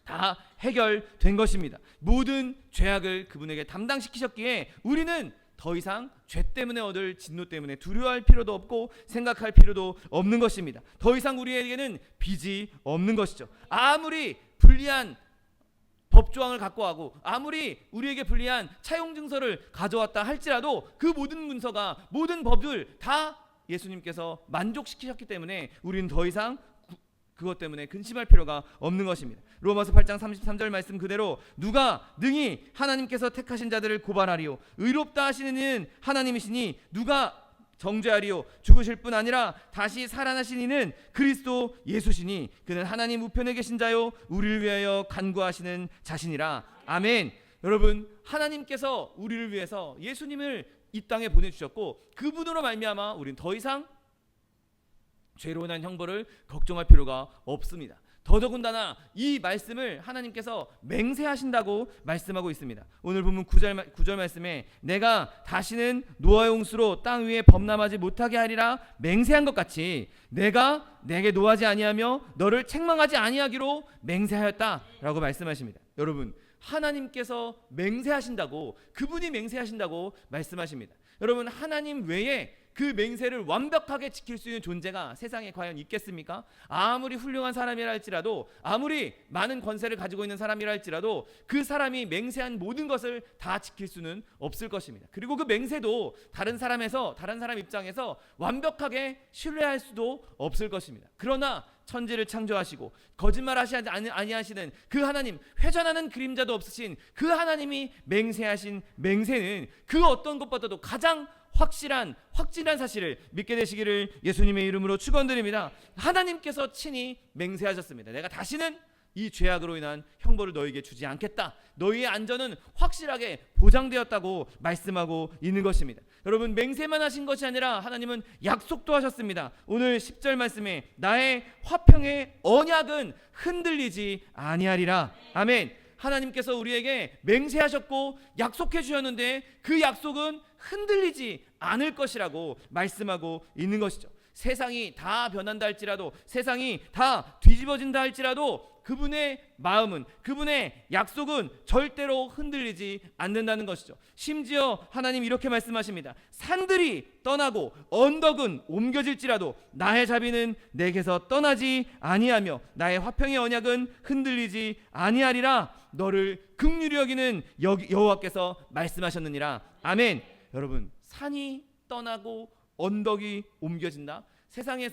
다 해결된 것입니다. 모든 죄악을 그분에게 담당시키셨기에 우리는 더 이상 죄 때문에 얻을 진노 때문에 두려워할 필요도 없고 생각할 필요도 없는 것입니다. 더 이상 우리에게는 빚이 없는 것이죠. 아무리 불리한 법조항을 갖고 하고 아무리 우리에게 불리한 차용증서를 가져왔다 할지라도 그 모든 문서가, 모든 법을 다 예수님께서 만족시키셨기 때문에 우리는 더 이상 그것 때문에 근심할 필요가 없는 것입니다. 로마서 8장 33절 말씀 그대로, 누가 능히 하나님께서 택하신 자들을 고발하리요, 의롭다 하시는 이는 하나님이시니 누가 정죄하리요, 죽으실 뿐 아니라 다시 살아나신 이는 그리스도 예수시니 그는 하나님 우편에 계신 자요 우리를 위하여 간구하시는 자신이라. 아멘. 여러분, 하나님께서 우리를 위해서 예수님을 이 땅에 보내주셨고 그분으로 말미암아 우리는 더 이상 죄로 인한 형벌을 걱정할 필요가 없습니다. 더더군다나 이 말씀을 하나님께서 맹세하신다고 말씀하고 있습니다. 오늘 보면 9절 말씀에 내가 다시는 노아의 홍수로 땅 위에 범람하지 못하게 하리라 맹세한 것 같이 내가 내게 노하지 아니하며 너를 책망하지 아니하기로 맹세하였다라고 말씀하십니다. 여러분, 하나님께서 맹세하신다고, 그분이 맹세하신다고 말씀하십니다. 여러분, 하나님 외에 그 맹세를 완벽하게 지킬 수 있는 존재가 세상에 과연 있겠습니까? 아무리 훌륭한 사람이라 할지라도, 아무리 많은 권세를 가지고 있는 사람이라 할지라도 그 사람이 맹세한 모든 것을 다 지킬 수는 없을 것입니다. 그리고 그 맹세도 다른 사람 입장에서 완벽하게 신뢰할 수도 없을 것입니다. 그러나 천지를 창조하시고 거짓말하시지 아니하시는 그 하나님, 회전하는 그림자도 없으신 그 하나님이 맹세하신 맹세는 그 어떤 것보다도 가장 확실한 사실을 믿게 되시기를 예수님의 이름으로 축원드립니다. 하나님께서 친히 맹세하셨습니다. 내가 다시는 이 죄악으로 인한 형벌을 너에게 주지 않겠다. 너희의 안전은 확실하게 보장되었다고 말씀하고 있는 것입니다. 여러분, 맹세만 하신 것이 아니라 하나님은 약속도 하셨습니다. 오늘 10절 말씀에 나의 화평의 언약은 흔들리지 아니하리라. 아멘. 하나님께서 우리에게 맹세하셨고 약속해 주셨는데 그 약속은 흔들리지 않을 것이라고 말씀하고 있는 것이죠. 세상이 다 변한다 할지라도, 세상이 다 뒤집어진다 할지라도 그분의 마음은, 그분의 약속은 절대로 흔들리지 않는다는 것이죠. 심지어 하나님 이렇게 말씀하십니다. 산들이 떠나고 언덕은 옮겨질지라도 나의 자비는 내게서 떠나지 아니하며 나의 화평의 언약은 흔들리지 아니하리라. 너를 긍휼히 여기는 여호와께서 말씀하셨느니라. 아멘. 여러분, 산이 떠나고 언덕이 옮겨진다. 세상에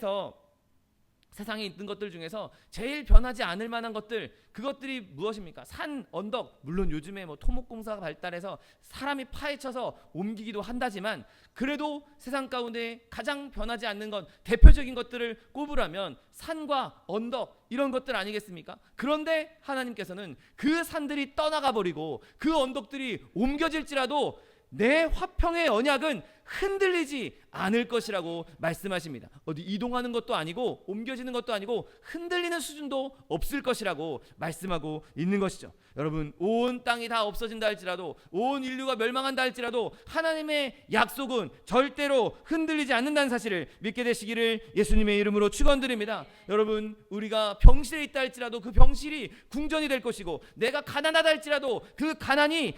있는 것들 중에서 제일 변하지 않을 만한 것들, 그것들이 무엇입니까? 산, 언덕. 물론 요즘에 토목공사가 발달해서 사람이 파헤쳐서 옮기기도 한다지만 그래도 세상 가운데 가장 변하지 않는 것, 대표적인 것들을 꼽으라면 산과 언덕, 이런 것들 아니겠습니까? 그런데 하나님께서는 그 산들이 떠나가 버리고 그 언덕들이 옮겨질지라도 내 화평의 언약은 흔들리지 않을 것이라고 말씀하십니다. 어디 이동하는 것도 아니고 옮겨지는 것도 아니고 흔들리는 수준도 없을 것이라고 말씀하고 있는 것이죠. 여러분, 온 땅이 다 없어진다 할지라도, 온 인류가 멸망한다 할지라도 하나님의 약속은 절대로 흔들리지 않는다는 사실을 믿게 되시기를 예수님의 이름으로 축원드립니다. 여러분, 우리가 병실에 있다 할지라도 그 병실이 궁전이 될 것이고, 내가 가난하다 할지라도 그 가난이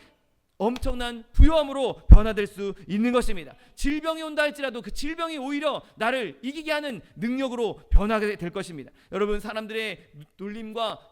엄청난 부유함으로 변화될 수 있는 것입니다. 질병이 온다 할지라도 그 질병이 오히려 나를 이기게 하는 능력으로 변하게 될 것입니다. 여러분, 사람들의 놀림과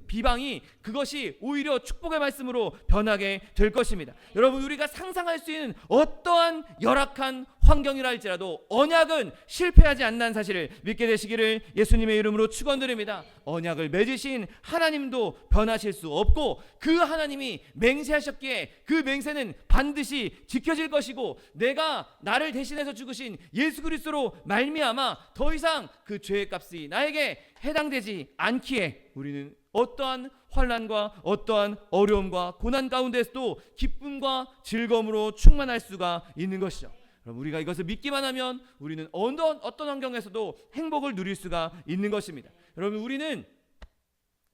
비방이 그것이 오히려 축복의 말씀으로 변하게 될 것입니다. 여러분, 우리가 상상할 수 있는 어떠한 열악한 환경이라 할지라도 언약은 실패하지 않는다는 사실을 믿게 되시기를 예수님의 이름으로 축원드립니다. 언약을 맺으신 하나님도 변하실 수 없고, 그 하나님이 맹세하셨기에 그 맹세는 반드시 지켜질 것이고, 내가 나를 대신해서 죽으신 예수 그리스도로 말미암아 더 이상 그 죄의 값이 나에게 해당되지 않기에 우리는 어떠한 환난과 어떠한 어려움과 고난 가운데서도 기쁨과 즐거움으로 충만할 수가 있는 것이죠. 그럼 우리가 이것을 믿기만 하면 우리는 어떤 환경에서도 행복을 누릴 수가 있는 것입니다. 여러분, 우리는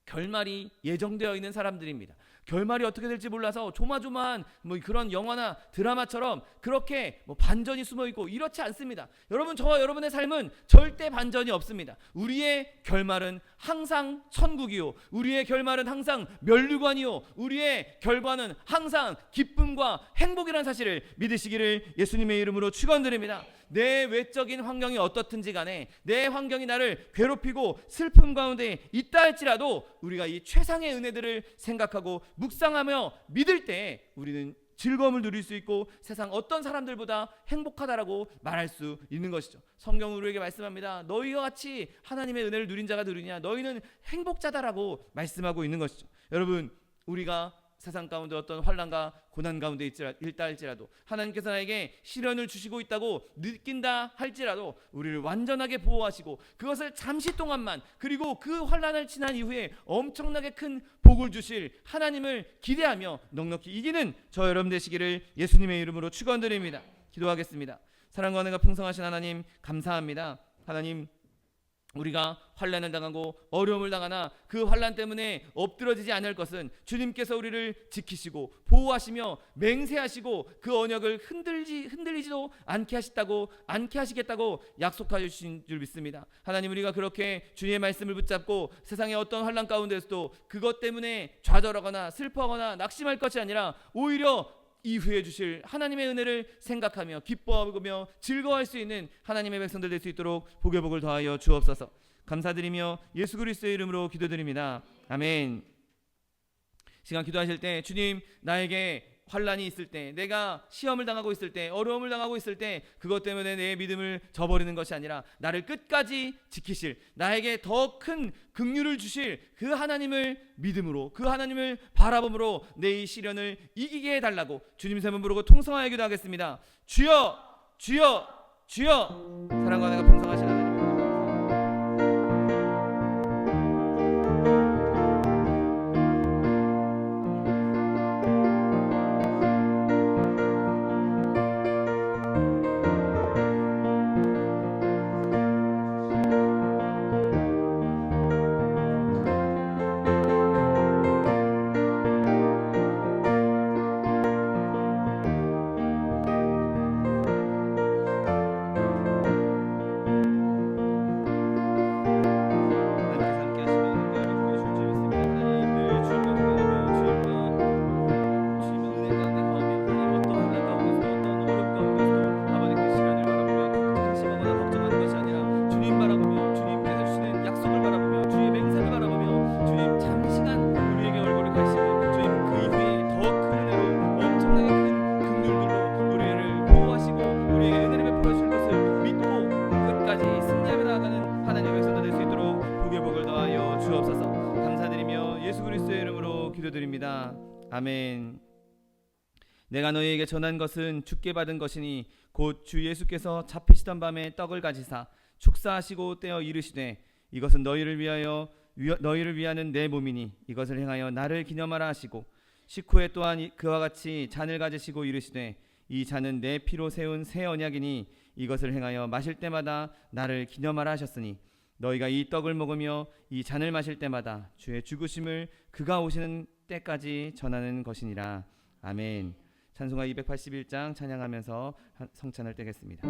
결말이 예정되어 있는 사람들입니다. 결말이 어떻게 될지 몰라서 조마조마한 그런 영화나 드라마처럼 그렇게 반전이 숨어있고 이렇지 않습니다. 여러분, 저와 여러분의 삶은 절대 반전이 없습니다. 우리의 결말은 항상 천국이요, 우리의 결말은 항상 면류관이요, 우리의 결과는 항상 기쁨과 행복이라는 사실을 믿으시기를 예수님의 이름으로 축원드립니다. 내 외적인 환경이 어떻든지 간에 내 환경이 나를 괴롭히고 슬픔 가운데 있다 할지라도 우리가 이 최상의 은혜들을 생각하고 묵상하며 믿을 때 우리는 즐거움을 누릴 수 있고 세상 어떤 사람들보다 행복하다라고 말할 수 있는 것이죠. 성경은 우리에게 말씀합니다. 너희와 같이 하나님의 은혜를 누린 자가 누리냐, 너희는 행복자다라고 말씀하고 있는 것이죠. 여러분, 우리가 세상 가운데 어떤 환난과 고난 가운데 있다 할지라도, 하나님께서 나에게 시련을 주시고 있다고 느낀다 할지라도 우리를 완전하게 보호하시고 그것을 잠시 동안만, 그리고 그 환난을 지난 이후에 엄청나게 큰 복을 주실 하나님을 기대하며 넉넉히 이기는 저 여러분 되시기를 예수님의 이름으로 축원드립니다. 기도하겠습니다. 사랑과 은혜가 풍성하신 하나님, 감사합니다. 하나님, 우리가 환난을 당하고 어려움을 당하나 그 환난 때문에 엎드러지지 않을 것은 주님께서 우리를 지키시고 보호하시며 맹세하시고 그 언약을 흔들리지도 않게 하시겠다고 약속하여 주신 줄 믿습니다. 하나님, 우리가 그렇게 주님의 말씀을 붙잡고 세상의 어떤 환난 가운데서도 그것 때문에 좌절하거나 슬퍼하거나 낙심할 것이 아니라 오히려 이후에 주실 하나님의 은혜를 생각하며 기뻐하며 즐거워할 수 있는 하나님의 백성들 될 수 있도록 복의 복을 더하여 주옵소서. 감사드리며 예수 그리스도의 이름으로 기도드립니다. 아멘. 시간 기도하실 때, 주님, 나에게 환난이 있을 때, 내가 시험을 당하고 있을 때, 어려움을 당하고 있을 때 그것 때문에 내 믿음을 저버리는 것이 아니라 나를 끝까지 지키실, 나에게 더 큰 긍휼을 주실 그 하나님을 믿음으로, 그 하나님을 바라봄으로 내 이 시련을 이기게 해달라고 주님 세 번 부르고 통성하여 기도하겠습니다. 주여, 주여, 주여. 사랑과 은혜가 풍성하신 하나님, 기도드립니다. 아멘. 내가 너희에게 전한 것은 주께 받은 것이니 곧 주 예수께서 잡히시던 밤에 떡을 가지사 축사하시고 떼어 이르시되 이것은 너희를 위하여 너희를 위하는 내 몸이니 이것을 행하여 나를 기념하라 하시고 식후에 또한 그와 같이 잔을 가지시고 이르시되 이 잔은 내 피로 세운 새 언약이니 이것을 행하여 마실 때마다 나를 기념하라 하셨으니 너희가 이 떡을 먹으며 이 잔을 마실 때마다 주의 죽으심을 그가 오시는 때까지 전하는 것이니라. 아멘. 찬송가 281장 찬양하면서 성찬을 떼겠습니다.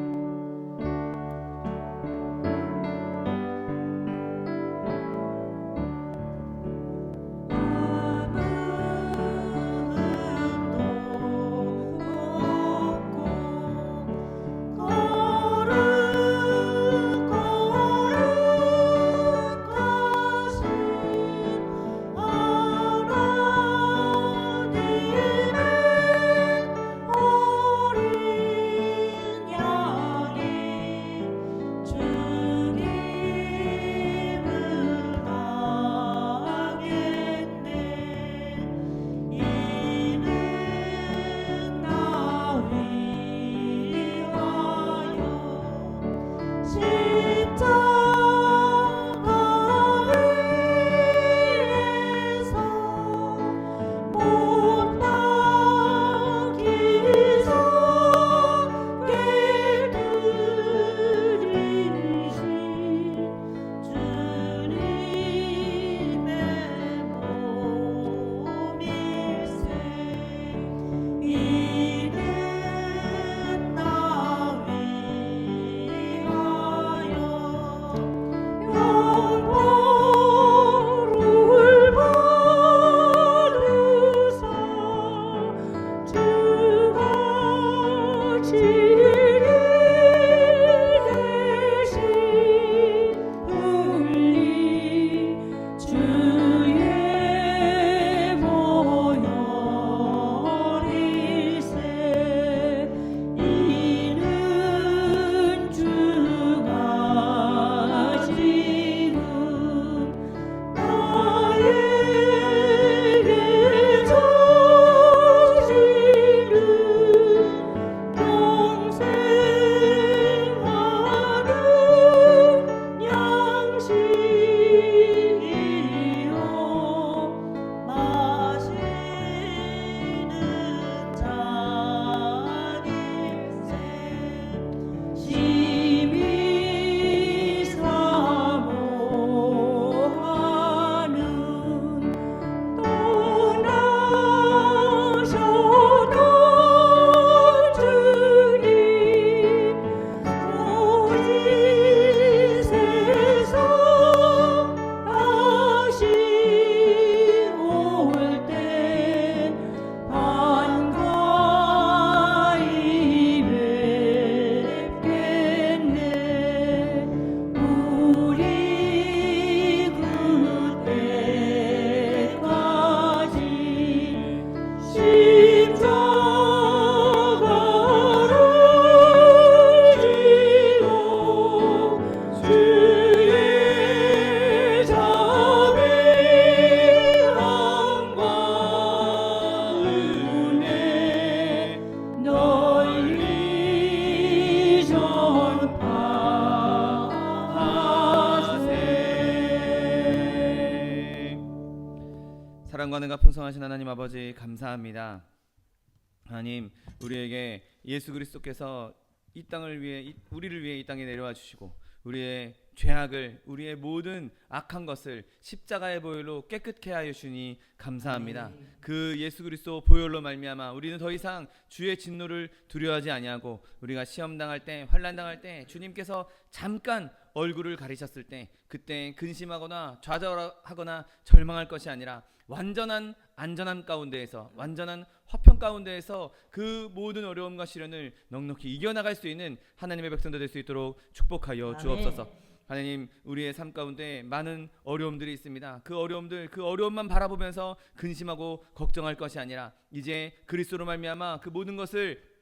사랑과 은혜가 풍성하신 하나님 아버지 감사합니다. 하나님, 우리에게 예수 그리스도께서 이 땅을 위해 우리를 위해 이 땅에 내려와 주시고 우리의 죄악을, 우리의 모든 악한 것을 십자가의 보혈로 깨끗게 하여 주니 감사합니다. 그 예수 그리스도 보혈로 말미암아 우리는 더 이상 주의 진노를 두려워하지 아니하고 우리가 시험 당할 때, 환난 당할 때 주님께서 잠깐 얼굴을 가리셨을 때 그때 근심하거나 좌절하거나 절망할 것이 아니라 완전한 안전함 가운데에서, 완전한 화평 가운데에서 그 모든 어려움과 시련을 넉넉히 이겨나갈 수 있는 하나님의 백성들 될 수 있도록 축복하여 주옵소서. 하나님, 우리의 삶 가운데 많은 어려움들이 있습니다. 그 어려움만 바라보면서 근심하고 걱정할 것이 아니라 이제 그리스도로 말미암아 그 모든 것을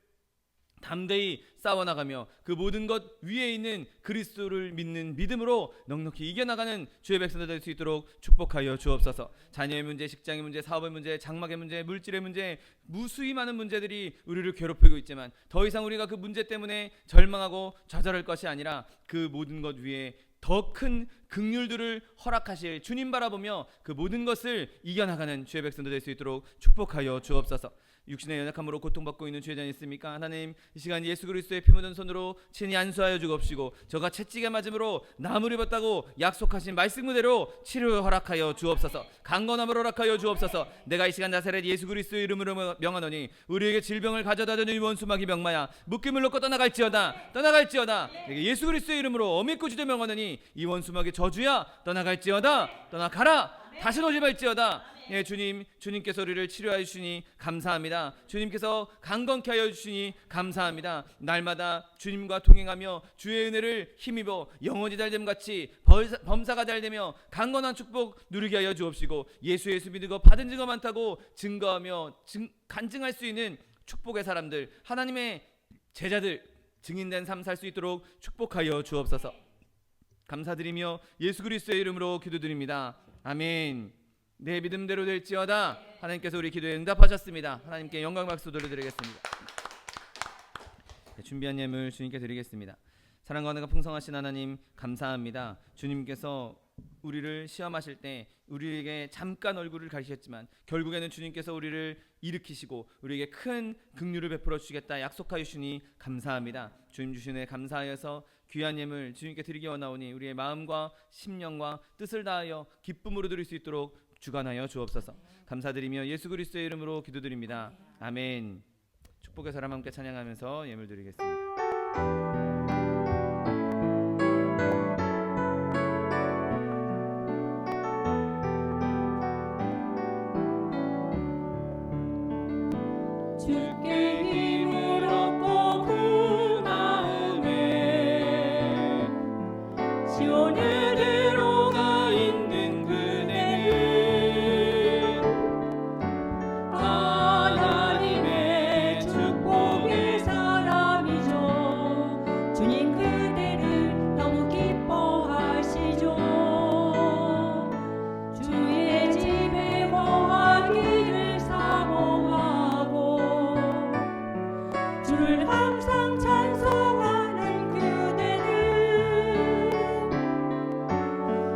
담대히 싸워나가며 그 모든 것 위에 있는 그리스도를 믿는 믿음으로 넉넉히 이겨나가는 주의 백성들 될 수 있도록 축복하여 주옵소서. 자녀의 문제, 직장의 문제, 사업의 문제, 장막의 문제, 물질의 문제, 무수히 많은 문제들이 우리를 괴롭히고 있지만 더 이상 우리가 그 문제 때문에 절망하고 좌절할 것이 아니라 그 모든 것 위에 더 큰 긍휼들을 허락하실 주님 바라보며 그 모든 것을 이겨나가는 주의 백성들 될 수 있도록 축복하여 주옵소서. 육신의 연약함으로 고통받고 있는 죄자는 있습니까? 하나님, 이 시간 예수 그리스도의 피 묻은 손으로 친히 안수하여 주옵시고 저가 채찍에 맞음으로 나무를 입었다고 약속하신 말씀 그대로 치료 허락하여 주옵소서. 강건함을 허락하여 주옵소서. 내가 이 시간 나사렛 예수 그리스도의 이름으로 명하노니 우리에게 질병을 가져다 주는 원수마귀 병마야 묶임을 놓고 떠나갈지어다. 내게 예수 그리스도의 이름으로 어미꾸지도 명하노니 이 원수마귀 저주야 떠나갈지어다. 떠나가라. 다시 오지 말지어다. 예, 주님께서 우리를 치료하여 주시니 감사합니다. 주님께서 강건케 하여 주시니 감사합니다. 날마다 주님과 동행하며 주의 은혜를 힘입어 영혼이 잘됨 같이 범사가 잘되며 강건한 축복 누리게 하여 주옵시고 예수 믿고 받은 증거 많다고 증거하며 간증할 수 있는 축복의 사람들, 하나님의 제자들, 증인된 삶 살 수 있도록 축복하여 주옵소서. 감사드리며 예수 그리스도의 이름으로 기도드립니다. 아멘. 내 믿음대로 될지어다. 하나님께서 우리 기도에 응답하셨습니다. 하나님께 영광 박수 돌려드리겠습니다. 준비한 예물 주님께 드리겠습니다. 사랑과 은혜가 풍성하신 하나님 감사합니다. 주님께서 우리를 시험하실 때 우리에게 잠깐 얼굴을 가리셨지만 결국에는 주님께서 우리를 일으키시고 우리에게 큰 긍휼을 베풀어 주시겠다 약속하여 주시니 감사합니다. 주님 주신 은혜 감사하여서 귀한 예물 주님께 드리기 원하오니 우리의 마음과 심령과 뜻을 다하여 기쁨으로 드릴 수 있도록 주관하여 주옵소서. 감사드리며 예수 그리스도의 이름으로 기도드립니다. 아멘. 축복의 사람 함께 찬양하면서 예물 드리겠습니다. 주께 힘을 얻고 그 다음에 시온에 들어가 있는 그대는 하나님의 축복의 사람이죠. 주님 그대를 너무 기뻐하시죠. 주의 집에 거하기를 사모하고 주를 항상 찬송하는 그대는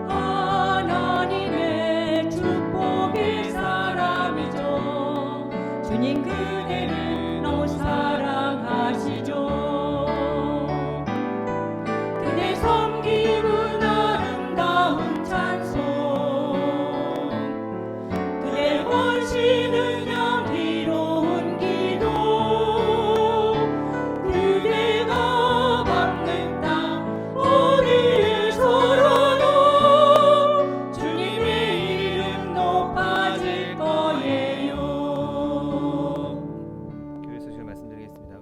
하나님의 축복의 사람이죠. 주님 그대를 너무 사랑하시죠. 그대 섬기는 아름다운 찬송, 그대 헌신은 향기로운 기도, 그대가 밟는 땅 어디에서라도 주님의 이름 높아질 거예요. 교회 소식을 말씀드리겠습니다.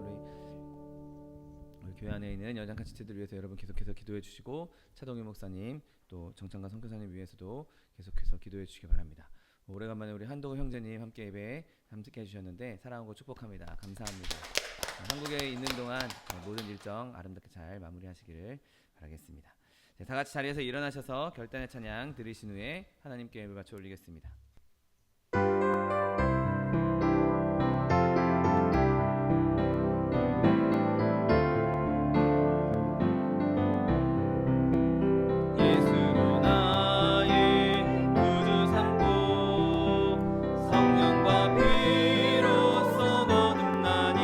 우리 교회 안에 있는 연장칸 지체들 위해서 여러분 계속해서 기도해 주시고 차동희 목사님 또 정창관 선교사님 위해서도 계속해서 기도해 주시기 바랍니다. 오래간만에 우리 한동호 형제님 함께 예배에 함께 해주셨는데 사랑하고 축복합니다. 감사합니다. 한국에 있는 동안 모든 일정 아름답게 잘 마무리하시기를 바라겠습니다. 다 같이 자리에서 일어나셔서 결단의 찬양 드리신 후에 하나님께 예배 바쳐 올리겠습니다. 예수로 나의 구주 삼고 성령과 피로써 거듭나니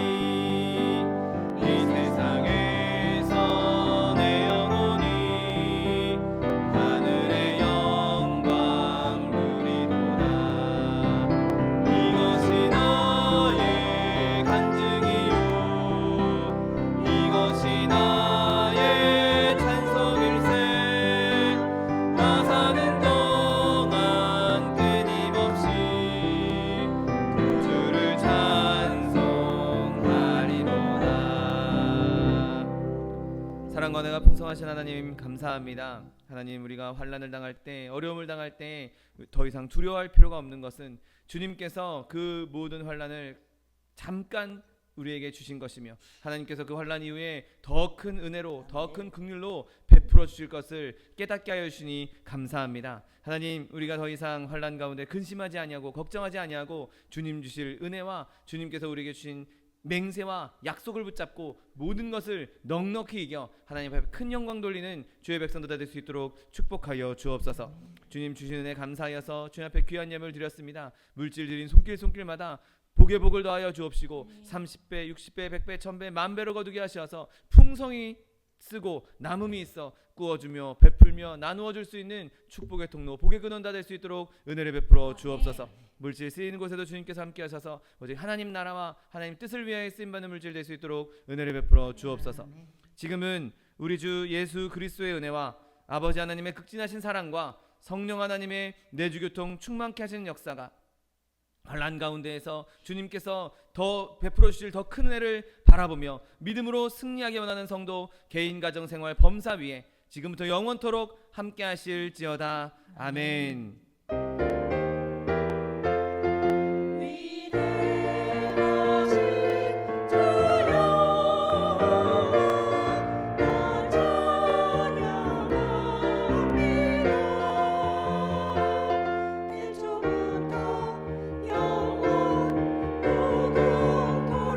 이 세상에서 내 영혼이 하늘의 영광 누리도다. 이것이 나의 간증이요 이것이 나의 찬송일세. 나 사는 동안 끊임없이 구주를 찬송하리로다. 사랑과 은혜가 풍성하신 하나님 감사합니다. 하나님, 우리가 환난을 당할 때, 어려움을 당할 때 더 이상 두려워할 필요가 없는 것은 주님께서 그 모든 환난을 잠깐 우리에게 주신 것이며 하나님께서 그 환난 이후에 더 큰 은혜로 더 큰 긍휼로 베풀어 주실 것을 깨닫게 하여 주시니 감사합니다. 하나님, 우리가 더 이상 환난 가운데 근심하지 아니하고 걱정하지 아니하고 주님 주실 은혜와 주님께서 우리에게 주신 맹세와 약속을 붙잡고 모든 것을 넉넉히 이겨 하나님 앞에 큰 영광 돌리는 주의 백성들 다 될 수 있도록 축복하여 주옵소서. 주님 주신 은혜 감사하여서 주님 앞에 귀한 예물을 드렸습니다. 물질 드린 손길마다 복에 복을 더하여 주옵시고 30배, 60배, 100배, 1000배, 만배로 거두게 하셔서 풍성히 쓰고 남음이 있어 구워주며 베풀며 나누어 줄 수 있는 축복의 통로, 복의 근원 다 될 수 있도록 은혜를 베풀어 주옵소서. 물질 쓰이는 곳에도 주님께서 함께 하셔서 오직 하나님 나라와 하나님 뜻을 위하여 쓰임받는 물질 될 수 있도록 은혜를 베풀어 주옵소서. 지금은 우리 주 예수 그리스도의 은혜와 아버지 하나님의 극진하신 사랑과 성령 하나님의 내주교통 충만케 하시는 역사가 환난 가운데에서 주님께서 더 베풀어 주실 더 큰 은혜를 바라보며 믿음으로 승리하기 원하는 성도 개인 가정 생활 범사 위에 지금부터 영원토록 함께 하실지어다. 아멘. 위대하신 주여 나 찬양합니다. 일초부터 영원 무궁토록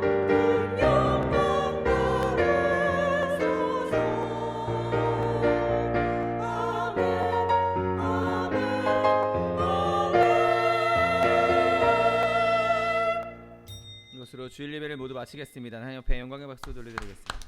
큰 영광 받으소서. 아멘 아멘. 이것으로 주일 예배를 모두 마치겠습니다. 하나님 앞에 영광의 박수 돌려드리겠습니다.